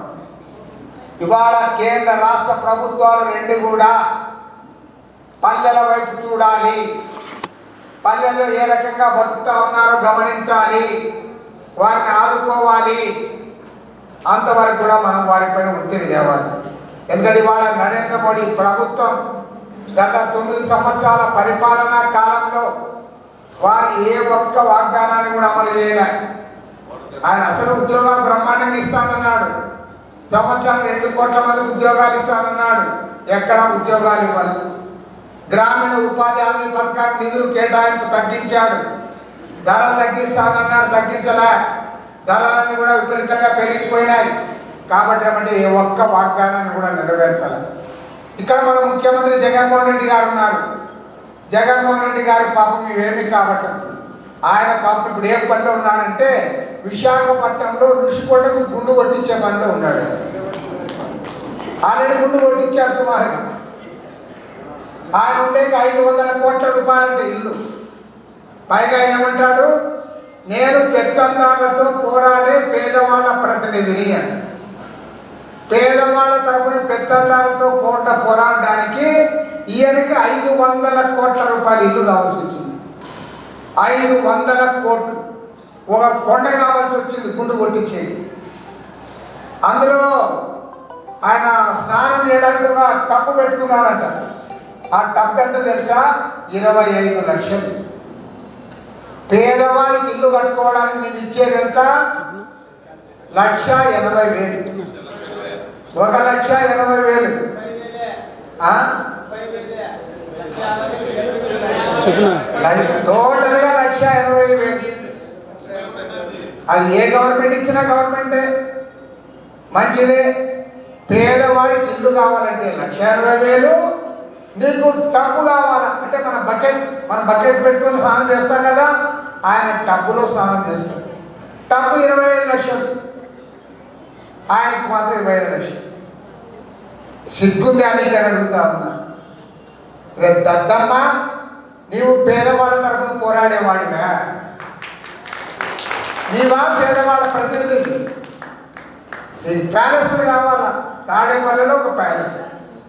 ఇవాళ కేంద్ర రాష్ట్ర ప్రభుత్వాలు రెండు కూడా పల్లెల వైపు చూడాలి, పల్లెల్లో ఏ రకంగా బతుకుతా ఉన్నారో గమనించాలి, వారిని ఆదుకోవాలి. అంతవరకు కూడా మనం వారిపైన ఒత్తిడి తేవాలి. ఎందుకంటే ఇవాళ నరేంద్ర మోడీ ప్రభుత్వం గత 9 సంవత్సరాల పరిపాలనా కాలంలో వారు ఏ ఒక్క వాగ్దానాన్ని కూడా అమలు చేయలే. ఆయన అసలు ఉద్యోగాలు బ్రహ్మాండంగా ఇస్తానన్నాడు, సంవత్సరానికి 2 కోట్ల మందికి ఉద్యోగాలు ఇస్తానన్నాడు, ఎక్కడ ఉద్యోగాలు ఇవ్వాలి. గ్రామీణ ఉపాధి హామీ పథకానికి నిధులు కేటాయింపు తగ్గించాడు, ధరలు తగ్గిస్తానన్నాడు, తగ్గించలే. ధరలన్నీ కూడా విపరీతంగా పెరిగిపోయినాయి. కాబట్టి ఏమంటే ఏ ఒక్క వాగ్దానాన్ని కూడా నెరవేర్చాలి. ఇక్కడ మన ముఖ్యమంత్రి జగన్మోహన్ రెడ్డి గారు ఉన్నారు. జగన్మోహన్ రెడ్డి గారి పాపం ఇవేమీ కాబట్టి ఆయన పాపం ఇప్పుడు ఏ పనిలో ఉన్నారంటే విశాఖపట్నంలో ఋషికొండకు గుండు కొట్టించే పనిలో ఉన్నాడు. ఆల్రెడీ గుండు కొట్టించాడు సుమారుగా. ఆయన ఉండేది 500 కోట్ల రూపాయలంటే ఇల్లు. పైగా ఏమంటాడు, నేను పెత్తందాలతో పోరాడే పేదవాళ్ళ ప్రతినిధిని అని. పేదవాళ్ళ తరపున పెత్తందాలతో పోరాడడానికి ఈయనకి 500 కోట్ల రూపాయలు ఇల్లు కావాల్సి వచ్చింది. 500 కోట్లు ఒక కొండ కావాల్సి వచ్చింది గుండు కొట్టించేది. అందులో ఆయన స్నానం చేయడానికి ఒక టప్పు పెట్టుకున్నాడంట. ఆ టప్ ఎంత తెలుసా? 25 లక్షలు. పేదవాడికి ఇల్లు కట్టుకోవడానికి నేను ఇచ్చేది ఎంత? 1,80,000. 1,80,000. టోటల్గా 1,80,000. అది ఏ గవర్నమెంట్ ఇచ్చినా గవర్నమెంటే మంచిదే. పేదవాడికి ఇల్లు కావాలంటే 1,80,000. నీకు టబ్బు కావాలా అంటే మన బకెట్ పెట్టుకొని స్నానం చేస్తాం కదా, ఆయన టబ్బులో స్నానం చేస్తాడు. టబ్బు 25 లక్షలు, ఆయనకి మాత్రం 25 లక్షలు. సిగ్గుంది అని అడుగుతా ఉన్నా. రేపు దద్దమ్మ, నీవు పేదవాళ్ళ తరఫున పోరాడేవాడివా? నీవా పేదవాళ్ళ ప్రతినిధి? నీకు ప్యాలెస్లు కావాలా? తాడేపల్లిలో ఒక ప్యాలెస్,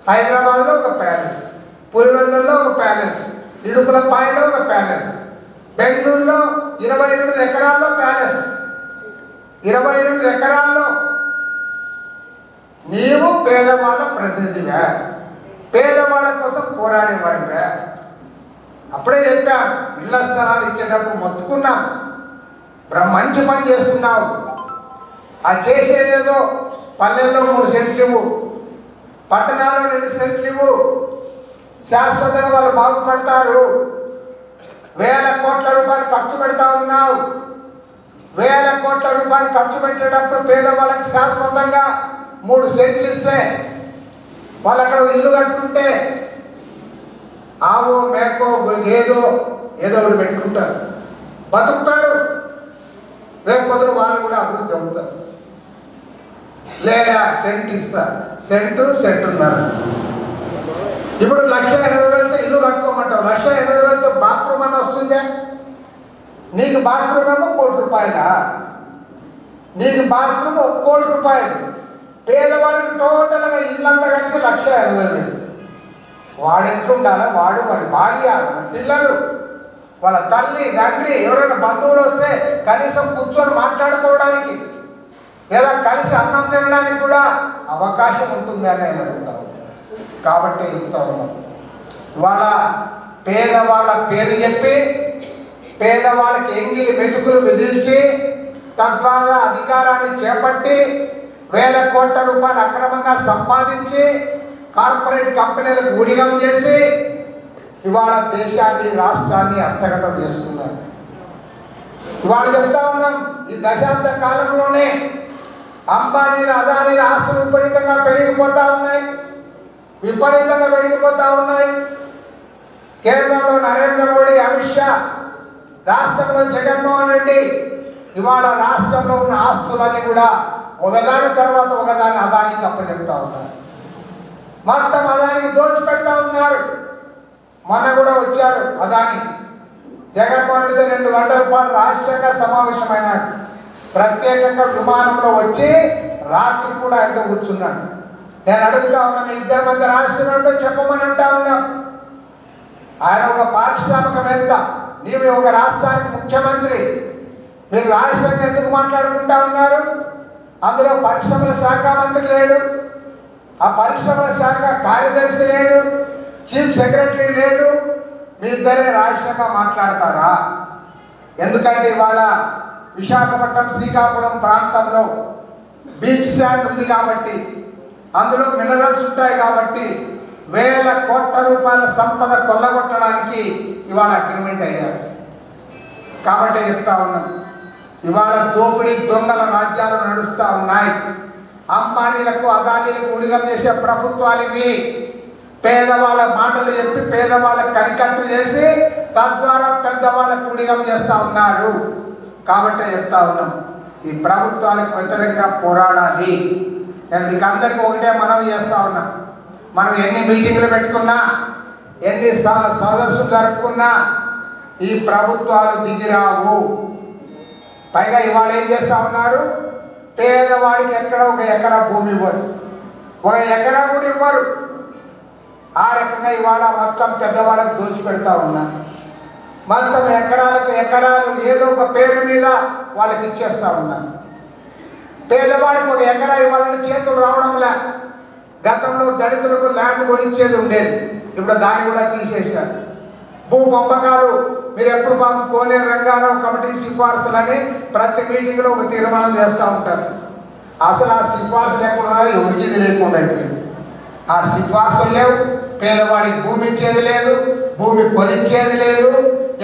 హైదరాబాద్లో ఒక ప్యాలెస్, పులివెందుల్లో ఒక ప్యాలెస్, ఇడుపులపాయలో ఒక ప్యాలెస్, బెంగళూరులో 28 ఎకరాల్లో ప్యాలెస్. 28 ఎకరాల్లో నీవు పేదవాళ్ళ ప్రతినిధివా? పేదవాళ్ళ కోసం పోరాడేవాడివా? అప్పుడే చెప్పాను, ఇళ్ల స్థలాలు ఇచ్చేటప్పుడు మొత్తుకున్నాం. మంచి పని చేస్తున్నావు. ఆ చేసేదేదో పల్లెల్లో 3 సెంట్లు ఇవ్వు, పట్టణాల్లో 2 సెంట్లు ఇవ్వు. శాశ్వతంగా వాళ్ళు బాగుపడతారు. 1000 కోట్ల రూపాయలు ఖర్చు పెడతా ఉన్నావు. 1000 కోట్ల రూపాయలు ఖర్చు పెట్టేటప్పుడు పేదవాళ్ళకి శాశ్వతంగా 3 సెంట్లు ఇస్తే వాళ్ళు అక్కడ ఇల్లు కట్టుకుంటే ఆవో మేకో ఏదో ఒకటి పెట్టుకుంటారు, బతుకుతారు. రేపు పొద్దున వాళ్ళు కూడా అభివృద్ధి అవుతారు. లేదా సెంట్ ఇస్తారు, సెంటున్నర. ఇప్పుడు 1,80,000 ఇల్లు కట్టుకోమంటావు. 1,80,000 బాత్రూమ్ అని వస్తుందే. నీకు బాత్రూమ్ ఏమో 1 కోటి రూపాయలా? నీకు బాత్రూమ్ 1 కోటి రూపాయలు. పేదవాడికి టోటల్గా ఇల్లంతా కలిసి 1,80,000. వాడు ఎట్లుండాలా? వాడి భార్య, పిల్లలు, వాళ్ళ తల్లి తండ్రి, ఎవరైనా బంధువులు వస్తే కనీసం కూర్చొని మాట్లాడుకోవడానికి లేదా కలిసి అన్నం తినడానికి కూడా అవకాశం ఉంటుంది అని నేను అడుగుతాను. కాబట్టి చెప్తా ఉన్నాం, వాళ్ళ పేదవాళ్ళ పేరు చెప్పి పేదవాళ్ళకి ఎంగిలి మెతుకులు విధించి తద్వారా అధికారాన్ని చేపట్టి 1000 కోట్ల రూపాయలు అక్రమంగా సంపాదించి కార్పొరేట్ కంపెనీలకు ఊడిగం చేసి ఇవాళ దేశాన్ని రాష్ట్రాన్ని హస్తగతం చేస్తున్నారు. ఇవాళ చెప్తా ఉన్నాం, ఈ దశాబ్ద కాలంలోనే అంబానీల అదానీల ఆస్తులు విపరీతంగా పెరిగిపోతా ఉన్నాయి. కేంద్రంలో నరేంద్ర మోడీ, అమిత్ షా, రాష్ట్రంలో జగన్మోహన్ రెడ్డి ఇవాళ రాష్ట్రంలో ఉన్న ఆస్తులన్నీ కూడా ఒకదాని తర్వాత ఒకదాని అదానికి అప్పచెప్తా ఉన్నారు. మొత్తం అదానికి దోచిపెడతా ఉన్నారు. మొన్న కూడా వచ్చాడు అదాని. జగన్మోహన్ రెడ్డి 2 గంటల పాటు రహస్యంగా సమావేశమైనాడు. ప్రత్యేకంగా విమానంలో వచ్చి రాత్రి కూడా ఆయనతో కూర్చున్నాడు. నేను అడుగుతా ఉన్నా, మీ ఇద్దరి మధ్య రహస్యం ఏంటో చెప్పమని అంటా ఉన్నాం. ఆయన ఒక పారిశ్రామికవేత్త, నీవు ఒక రాష్ట్రానికి ముఖ్యమంత్రి. మీరు రహస్యంగా ఎందుకు మాట్లాడుకుంటా ఉన్నారు? అందులో పరిశ్రమల శాఖ మంత్రి లేడు, ఆ పరిశ్రమల శాఖ కార్యదర్శి లేడు, చీఫ్ సెక్రటరీ లేడు. మీ ఇద్దరే రహస్యంగా మాట్లాడతారా? ఎందుకంటే ఇవాళ విశాఖపట్నం, శ్రీకాకుళం ప్రాంతంలో బీచ్ శాండ్ ఉంది కాబట్టి, అందులో మినరల్స్ ఉంటాయి కాబట్టి 1000 కోట్ల రూపాయల సంపద కొల్లగొట్టడానికి ఇవాళ అగ్రిమెంట్ అయ్యారు. కాబట్టి చెప్తా ఉన్నాం, ఇవాళ దోపిడీ దొంగల రాజ్యాలు నడుస్తూ ఉన్నాయి. అంబానీలకు అదానీలకు ఉడిగం చేసే ప్రభుత్వాలు ఇవి. పేదవాళ్ళ మాటలు చెప్పి పేదవాళ్ళకు కనికట్టు చేసి తద్వారా పెద్దవాళ్ళకు ఉడిగం చేస్తూ ఉన్నారు. కాబట్టి చెప్తా ఉన్నాం, ఈ ప్రభుత్వాలకు వ్యతిరేకంగా పోరాడాలి. నేను మీకు అందరికీ ఒకటే మనవి చేస్తా ఉన్నా, మనం ఎన్ని మీటింగ్లు పెట్టుకున్నా, ఎన్ని సదస్సులు జరుపుకున్నా ఈ ప్రభుత్వాలు దిగిరావు. పైగా ఇవాళ ఏం చేస్తా ఉన్నారు, పేదవాడికి ఎక్కడ ఒక ఎకరా భూమి ఇవ్వరు, ఒక ఎకరా కూడా ఇవ్వరు. ఆ రకంగా ఇవాళ మొత్తం పెద్దవాళ్ళకి దోచిపెడతా ఉన్నారు. మొత్తం ఎకరాలకు ఎకరాలు ఏదో ఒక పేరు మీద వాళ్ళకి ఇచ్చేస్తా ఉన్నారు. పేదవాడికి ఒక ఎకరా ఇవ్వాలని చేతులు రావడంలే. గతంలో దళితులకు ల్యాండ్ కొనిచ్చేది ఉండేది, ఇప్పుడు దాన్ని కూడా తీసేశారు. భూ పంపకాలు మీరు ఎప్పుడు మాకు కోనే రంగారావు కమిటీ సిఫార్సులని ప్రతి మీటింగ్లో ఒక తీర్మానం చేస్తూ ఉంటారు. అసలు ఆ సిఫార్సు లేకుండా ఎవరికి తెలియకుండా అయిపోయింది. ఆ సిఫార్సులు లేవు, పేదవాడికి భూమి ఇచ్చేది లేదు, భూమి కొనిచ్చేది లేదు.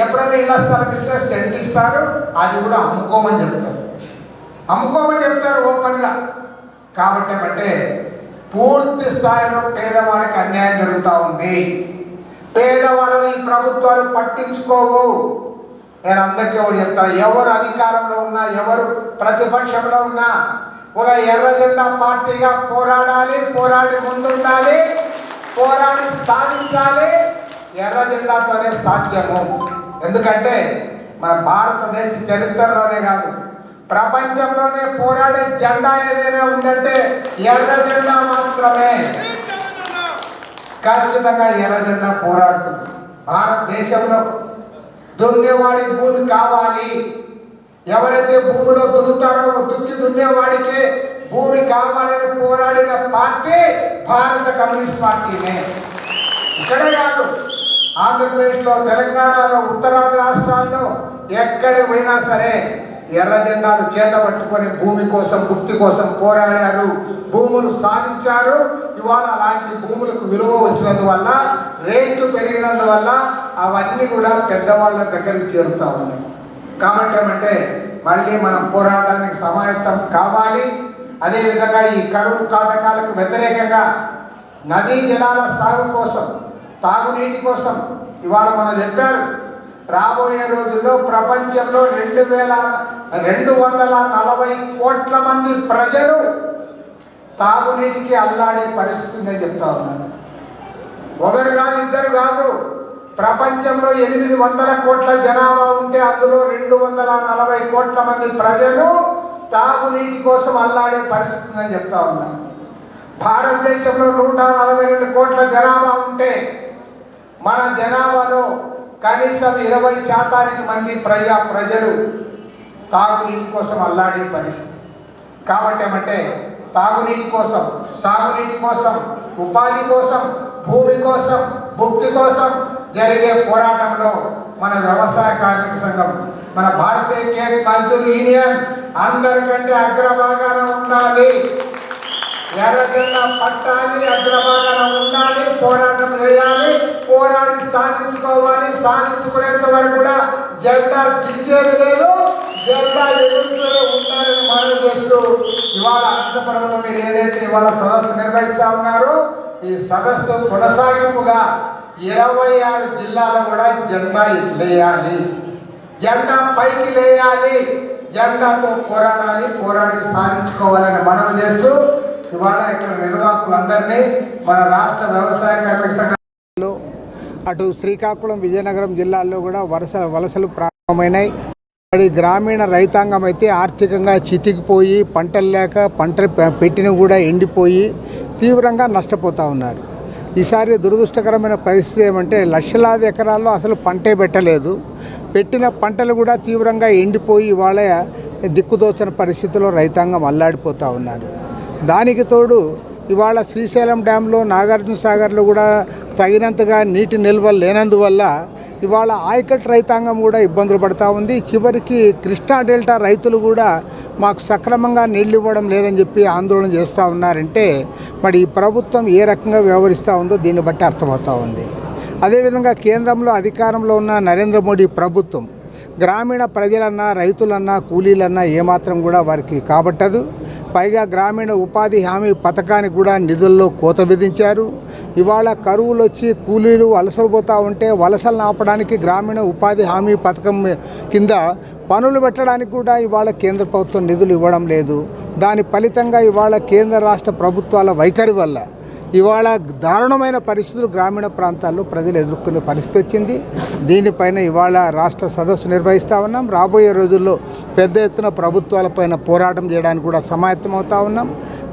ఎప్పుడైనా ఇళ్ల స్థలం ఇస్తే సెంట్ ఇస్తారు, అది కూడా అమ్ముకోమని చెప్తారు, ఓపెన్గా. కాబట్టి అంటే పూర్తి స్థాయిలో పేదవాడికి అన్యాయం జరుగుతూ ఉంది. పేదవాళ్ళని ఈ ప్రభుత్వాలు పట్టించుకోవు. నేను అందరికీ ఒకటి చెప్తాను, ఎవరు అధికారంలో ఉన్నా, ఎవరు ప్రతిపక్షంలో ఉన్నా ఒక ఎర్ర జెండా పార్టీగా పోరాడాలి, పోరాడి ముందుండాలి, పోరాడి సాధించాలి. ఎర్ర జెండాతోనే సాధ్యము. ఎందుకంటే మన భారతదేశ చరిత్రలోనే కాదు, ప్రపంచంలోనే పోరాడే జెండా ఏదైనా ఉందంటే ఎర్ర జెండా మాత్రమే. ఖచ్చితంగా ఎర్ర జెండా పోరాడుతుంది. భారతదేశంలో దున్నేవాడి భూమి కావాలి. ఎవరైతే భూమిలో దున్నుతారో దున్నేవాడికి భూమి కావాలని పోరాడిన పార్టీ భారత కమ్యూనిస్ట్ పార్టీనే. ఇక్కడే కాదు, ఆంధ్రప్రదేశ్లో, తెలంగాణలో, ఉత్తరాది రాష్ట్రాల్లో ఎక్కడ పోయినా సరే ఎర్ర జెండాలు చేత పట్టుకొని భూమి కోసం, ముక్తి కోసం పోరాడారు, భూములు సాధించారు. ఇవాళ అలాంటి భూములకు విలువ వచ్చినందువల్ల, రేట్లు పెరిగినందువల్ల అవన్నీ కూడా పెద్దవాళ్ళ దగ్గరికి చేరుతూ ఉన్నాయి. కాబట్టి ఏమంటే మళ్ళీ మనం పోరాటానికి సమాయత్తం కావాలి. అదేవిధంగా ఈ కరువు కాటకాలకు వ్యతిరేకంగా నదీ జలాల సాగు కోసం, తాగునీటి కోసం ఇవాళ మనం చెప్పారు, రాబోయే రోజుల్లో ప్రపంచంలో 2240 కోట్ల మంది ప్రజలు తాగునీటికి అల్లాడే పరిస్థితి ఉందని చెప్తా ఉన్నారు. ఒకరు కాదు, ఇద్దరు కాదు, ప్రపంచంలో 800 కోట్ల జనాభా ఉంటే అందులో 240 కోట్ల మంది ప్రజలు తాగునీటి కోసం అల్లాడే పరిస్థితి ఉందని చెప్తా ఉన్నారు. భారతదేశంలో 142 కోట్ల జనాభా ఉంటే మన జనాభాలో కనీసం 20% మంది ప్రజలు తాగునీటి కోసం అల్లాడే పరిస్థితి. కాబట్టి ఏమంటే తాగునీటి కోసం, సాగునీటి కోసం, ఉపాధి కోసం, భూమి కోసం, భుక్తి కోసం జరిగే పోరాటంలో మన వ్యవసాయ కార్మిక సంఘం, మన భారతీయ కేక్ మజ్దూర్ యూనియన్ అందరికంటే అగ్రభాగాన ఉండాలి. ఎర్రజెండా పట్టాలి, అగ్రభాగాన ఉండాలి, పోరాటం చేయాలి, పోరాడి సాధించుకోవాలి. సాధించుకునేంత వరకు కూడా జెండా దించేది లేదు, జెండా ఎదురుతూనే ఉండాలని మనం చేస్తూ ఇవాళ అనంతపురంలో మీరు ఏదైతే ఇవాళ సదస్సు నిర్వహిస్తూ ఉన్నారో ఈ సదస్సు కొనసాగింపుగా 26 జిల్లాలో కూడా జెండా లేయాలి, జెండా పైకి లేయాలి, జెండాతో పోరాడాలి, పోరాడి సాధించుకోవాలని మనం చేస్తూ ఇవాళ ఇక్కడ నిర్వాహకులందరినీ మన రాష్ట్ర వ్యవసాయ కార్మిక సంఘంలో అటు శ్రీకాకుళం, విజయనగరం జిల్లాల్లో కూడా వలసలు ప్రారంభమైనాయి. మరి గ్రామీణ రైతాంగం అయితే ఆర్థికంగా చితికిపోయి, పంటలు లేక పంటలు పెట్టిన కూడా ఎండిపోయి తీవ్రంగా నష్టపోతూ ఉన్నారు. ఈసారి దురదృష్టకరమైన పరిస్థితి ఏమంటే లక్షలాది ఎకరాల్లో అసలు పంటే పెట్టలేదు, పెట్టిన పంటలు కూడా తీవ్రంగా ఎండిపోయి ఇవాళ దిక్కుదోచని పరిస్థితిలో రైతాంగం అల్లాడిపోతూ ఉన్నారు. దానికి తోడు ఇవాళ శ్రీశైలం డ్యాంలో, నాగార్జున సాగర్లో కూడా తగినంతగా నీటి నిల్వలు లేనందువల్ల ఇవాళ ఆయకట్టు రైతాంగం కూడా ఇబ్బందులు పడుతూ ఉంది. చివరికి కృష్ణా డెల్టా రైతులు కూడా మాకు సక్రమంగా నీళ్ళు ఇవ్వడం లేదని చెప్పి ఆందోళన చేస్తూ ఉన్నారంటే మరి ఈ ప్రభుత్వం ఏ రకంగా వ్యవహరిస్తూ ఉందో దీన్ని బట్టి అర్థమవుతూ ఉంది. అదేవిధంగా కేంద్రంలో అధికారంలో ఉన్న నరేంద్ర మోడీ ప్రభుత్వం గ్రామీణ ప్రజలన్నా రైతులన్నా కూలీలన్నా ఏమాత్రం కూడా వారికి కాబట్టదు. పైగా గ్రామీణ ఉపాధి హామీ పథకానికి కూడా నిధుల్లో కోత విధించారు. ఇవాళ కరువులు వచ్చి కూలీలు వలసలు పోతూ ఉంటే వలసలను ఆపడానికి గ్రామీణ ఉపాధి హామీ పథకం కింద పనులు పెట్టడానికి కూడా ఇవాళ కేంద్ర ప్రభుత్వం నిధులు ఇవ్వడం లేదు. దాని ఫలితంగా ఇవాళ కేంద్ర రాష్ట్ర ప్రభుత్వాల వైఖరి వల్ల ఇవాళ దారుణమైన పరిస్థితులు గ్రామీణ ప్రాంతాల్లో ప్రజలు ఎదుర్కొనే పరిస్థితి వచ్చింది. దీనిపైన ఇవాళ రాష్ట్ర సదస్సు నిర్వహిస్తూ ఉన్నాం. రాబోయే రోజుల్లో పెద్ద ఎత్తున ప్రభుత్వాలపైన పోరాటం చేయడానికి కూడా సమాయత్తమవుతా ఉన్నాం.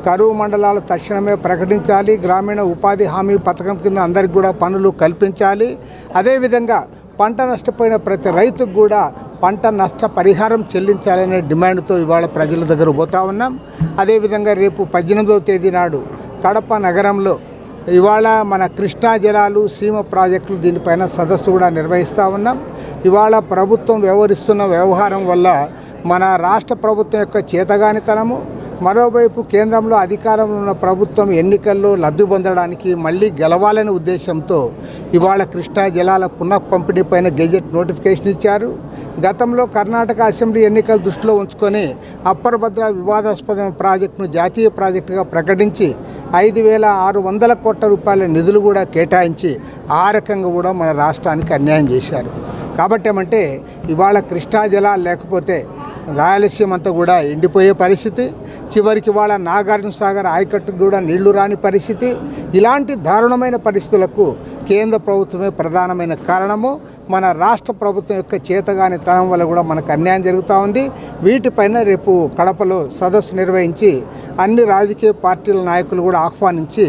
కరువు మండలాలు తక్షణమే ప్రకటించాలి. గ్రామీణ ఉపాధి హామీ పథకం కింద అందరికీ కూడా పనులు కల్పించాలి. అదేవిధంగా పంట నష్టపోయిన ప్రతి రైతుకు కూడా పంట నష్ట పరిహారం చెల్లించాలనే డిమాండ్తో ఇవాళ ప్రజల దగ్గర పోతా ఉన్నాం. అదేవిధంగా రేపు 18వ తేదీ నాడు కడప నగరంలో ఇవాళ మన కృష్ణా జలాలు సీమ ప్రాజెక్టులు దీనిపైన సదస్సు కూడా నిర్వహిస్తూ ఉన్నాం. ఇవాళ ప్రభుత్వం వ్యవహరిస్తున్న వ్యవహారం వల్ల మన రాష్ట్ర ప్రభుత్వం యొక్క చేతగానితనము, మరోవైపు కేంద్రంలో అధికారంలో ఉన్న ప్రభుత్వం ఎన్నికల్లో లబ్ధి పొందడానికి మళ్ళీ గెలవాలనే ఉద్దేశంతో ఇవాళ కృష్ణా జలాల పునః పంపిణీ పైన గెజెట్ నోటిఫికేషన్ ఇచ్చారు. గతంలో కర్ణాటక అసెంబ్లీ ఎన్నికలు దృష్టిలో ఉంచుకొని అప్పర్ భద్ర వివాదాస్పద ప్రాజెక్టును జాతీయ ప్రాజెక్టుగా ప్రకటించి 5,600 కోట్ల రూపాయల నిధులు కూడా కేటాయించి ఆ రకంగా కూడా మన రాష్ట్రానికి అన్యాయం చేశారు. కాబట్టి ఏమంటే ఇవాళ కృష్ణా జలాలు లేకపోతే రాయలసీమ అంతా కూడా ఎండిపోయే పరిస్థితి, చివరికి వాళ్ళ నాగార్జున సాగర్ ఆయకట్టుకు కూడా నీళ్లు రాని పరిస్థితి. ఇలాంటి దారుణమైన పరిస్థితులకు కేంద్ర ప్రభుత్వమే ప్రధానమైన కారణము. మన రాష్ట్ర ప్రభుత్వం యొక్క చేతగాని తనం వల్ల కూడా మనకు అన్యాయం జరుగుతూ ఉంది. వీటిపైన రేపు కడపలో సదస్సు నిర్వహించి అన్ని రాజకీయ పార్టీల నాయకులు కూడా ఆహ్వానించి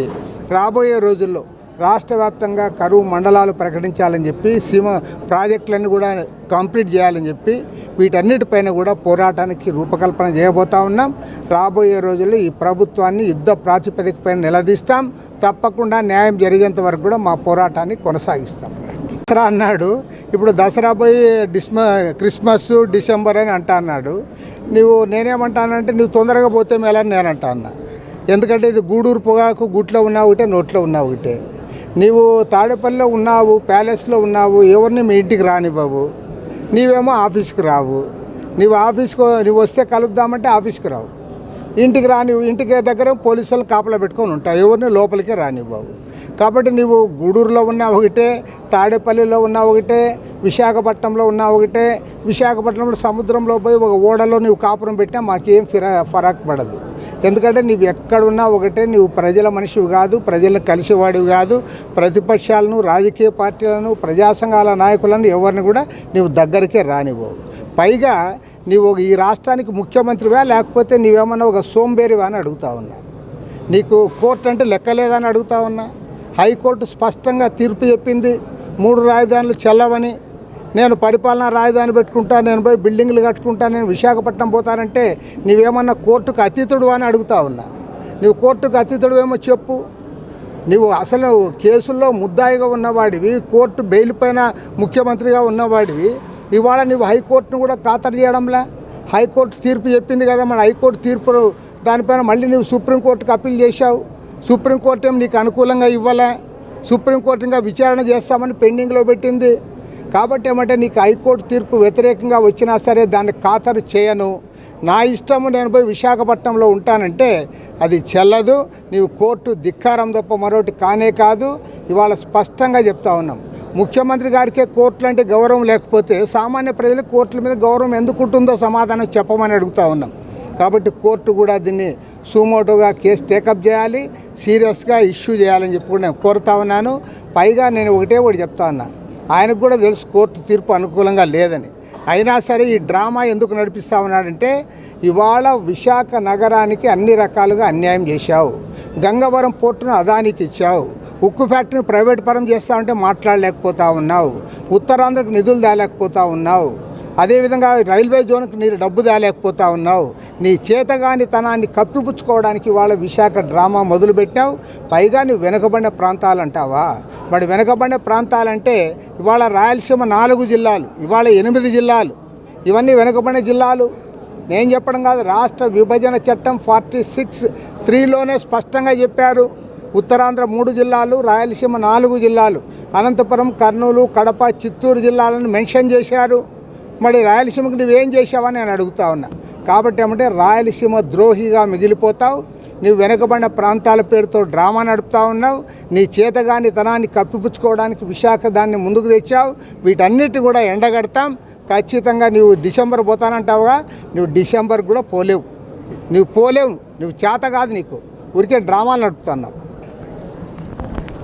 రాబోయే రోజుల్లో రాష్ట్ర వ్యాప్తంగా కరువు మండలాలు ప్రకటించాలని చెప్పి సీమ ప్రాజెక్టులన్నీ కూడా కంప్లీట్ చేయాలని చెప్పి వీటన్నిటిపైన కూడా పోరాటానికి రూపకల్పన చేయబోతా ఉన్నాం. రాబోయే రోజుల్లో ఈ ప్రభుత్వాన్ని యుద్ధ ప్రాతిపదికపైన నిలదీస్తాం. తప్పకుండా న్యాయం జరిగేంత వరకు కూడా మా పోరాటాన్ని కొనసాగిస్తాం. దసరా అన్నాడు, ఇప్పుడు దసరా పోయి క్రిస్మస్ డిసెంబర్ అని అంటా అన్నాడు. నేనేమంటానంటే నువ్వు తొందరగా పోతే మేలని నేను అంటా అన్నా. ఎందుకంటే ఇది గూడూరు పొగాకు గుట్లో ఉన్నా ఒకటే, నోట్లో ఉన్నా ఒకటే. నీవు తాడేపల్లిలో ఉన్నావు, ప్యాలెస్లో ఉన్నావు, ఎవరిని మీ ఇంటికి రానివ్వవు. నీవేమో ఆఫీస్కి రావు. నువ్వు వస్తే కలుద్దామంటే ఆఫీస్కి రావు. ఇంటికి ఇంటికి దగ్గర పోలీసులు కాపలా పెట్టుకొని ఉంటావు, ఎవరిని లోపలికి రానివ్వవు. కాబట్టి నువ్వు గూడూరులో ఉన్నా ఒకటే, తాడేపల్లిలో ఉన్నా ఒకటే, విశాఖపట్నంలో ఉన్నా ఒకటే. విశాఖపట్నంలో సముద్రంలో పోయి ఒక ఓడలో నువ్వు కాపురం పెట్టినా మాకేం ఫరాక్ పడదు. ఎందుకంటే నువ్వు ఎక్కడున్నా ఒకటే, నువ్వు ప్రజల మనిషివి కాదు, ప్రజలను కలిసేవాడివి కాదు. ప్రతిపక్షాలను, రాజకీయ పార్టీలను, ప్రజా సంఘాల నాయకులను ఎవరిని కూడా నువ్వు దగ్గరికే రానివ్వవు. పైగా నీవు ఈ రాష్ట్రానికి ముఖ్యమంత్రివా లేకపోతే నీవేమన్నా ఒక సోంబేరివా అని అడుగుతా ఉన్నా. నీకు కోర్టు అంటే లెక్కలేదని అడుగుతా ఉన్నా. హైకోర్టు స్పష్టంగా తీర్పు చెప్పింది 3 రాజధానులు చెల్లవని. నేను పరిపాలనా రాజధాని పెట్టుకుంటా, నేను పోయి బిల్డింగ్లు కట్టుకుంటా, నేను విశాఖపట్నం పోతానంటే నీవేమన్నా కోర్టుకు అతీతుడు అని అడుగుతా ఉన్నా. నువ్వు కోర్టుకు అతీతుడు ఏమో చెప్పు. నువ్వు అసలు కేసుల్లో ముద్దాయిగా ఉన్నవాడివి, కోర్టు బెయిల్ పైన ముఖ్యమంత్రిగా ఉన్నవాడివి. ఇవాళ నువ్వు హైకోర్టును కూడా ఖాతరు చేయడంలే. హైకోర్టు తీర్పు చెప్పింది కదా, మన హైకోర్టు తీర్పు దానిపైన మళ్ళీ నువ్వు సుప్రీంకోర్టుకు అప్పీల్ చేశావు. సుప్రీంకోర్టు ఏం నీకు అనుకూలంగా ఇవ్వలే. సుప్రీంకోర్టు ఇంకా విచారణ చేస్తామని పెండింగ్లో పెట్టింది. కాబట్టి ఏమంటే నీకు హైకోర్టు తీర్పు వ్యతిరేకంగా వచ్చినా సరే దాన్ని ఖాతరు చేయను. నా ఇష్టము, నేను పోయి విశాఖపట్నంలో ఉంటానంటే అది చెల్లదు. నీవు కోర్టు ధిక్కారం తప్ప మరొకటి కానే కాదు. ఇవాళ స్పష్టంగా చెప్తా ఉన్నాం. ముఖ్యమంత్రి గారికే కోర్టులు అంటే గౌరవం లేకపోతే సామాన్య ప్రజలకు కోర్టుల మీద గౌరవం ఎందుకు ఉంటుందో సమాధానం చెప్పమని అడుగుతా ఉన్నాం. కాబట్టి కోర్టు కూడా దీన్ని సుమోటోగా కేసు టేకప్ చేయాలి, సీరియస్గా ఇష్యూ చేయాలని చెప్పి కూడా నేను కోరుతా ఉన్నాను. పైగా నేను ఒకటి చెప్తా ఉన్నా, ఆయనకు కూడా తెలుసు కోర్టు తీర్పు అనుకూలంగా లేదని. అయినా సరే ఈ డ్రామా ఎందుకు నడిపిస్తా ఉన్నాడంటే ఇవాళ విశాఖ నగరానికి అన్ని రకాలుగా అన్యాయం చేశావు. గంగవరం పోర్టును అదానికి ఇచ్చావు. ఉక్కు ఫ్యాక్టరీని ప్రైవేట్ పరం చేస్తామంటే మాట్లాడలేకపోతా ఉన్నావు. ఉత్తరాంధ్రకు నిధులు తేలేకపోతా ఉన్నావు. అదేవిధంగా రైల్వే జోన్కి నీరు డబ్బు తేలేకపోతా ఉన్నావు. నీ చేతగాని తనాన్ని కప్పిపుచ్చుకోవడానికి ఇవాళ విశాఖ డ్రామా మొదలుపెట్టావు. పైగా నువ్వు వెనుకబడిన ప్రాంతాలు అంటావా? మరి వెనుకబడిన ప్రాంతాలంటే ఇవాళ రాయలసీమ 4 జిల్లాలు, ఇవాళ 8 జిల్లాలు. ఇవన్నీ వెనుకబడిన జిల్లాలు. నేను చెప్పడం కాదు, రాష్ట్ర విభజన చట్టం 46(3)లోనే స్పష్టంగా చెప్పారు. ఉత్తరాంధ్ర 3 జిల్లాలు, రాయలసీమ 4 జిల్లాలు, అనంతపురం, కర్నూలు, కడప, చిత్తూరు జిల్లాలను మెన్షన్ చేశారు. మరి రాయలసీమకు నువ్వేం చేసావని నేను అడుగుతా ఉన్నా. కాబట్టి ఏమంటే రాయలసీమ ద్రోహిగా మిగిలిపోతావు. నువ్వు వెనుకబడిన ప్రాంతాల పేరుతో డ్రామా నడుపుతా ఉన్నావు. నీ చేతగాని తనాన్ని కప్పిపుచ్చుకోవడానికి విశాఖ దాన్ని ముందుకు తెచ్చావు. వీటన్నిటి కూడా ఎండగడతాం. ఖచ్చితంగా నువ్వు డిసెంబర్ పోతానంటావుగా, నువ్వు డిసెంబర్ కూడా పోలేవు. నువ్వు చేత కాదు, నీకు ఊరికే డ్రామాలు నడుపుతున్నావు.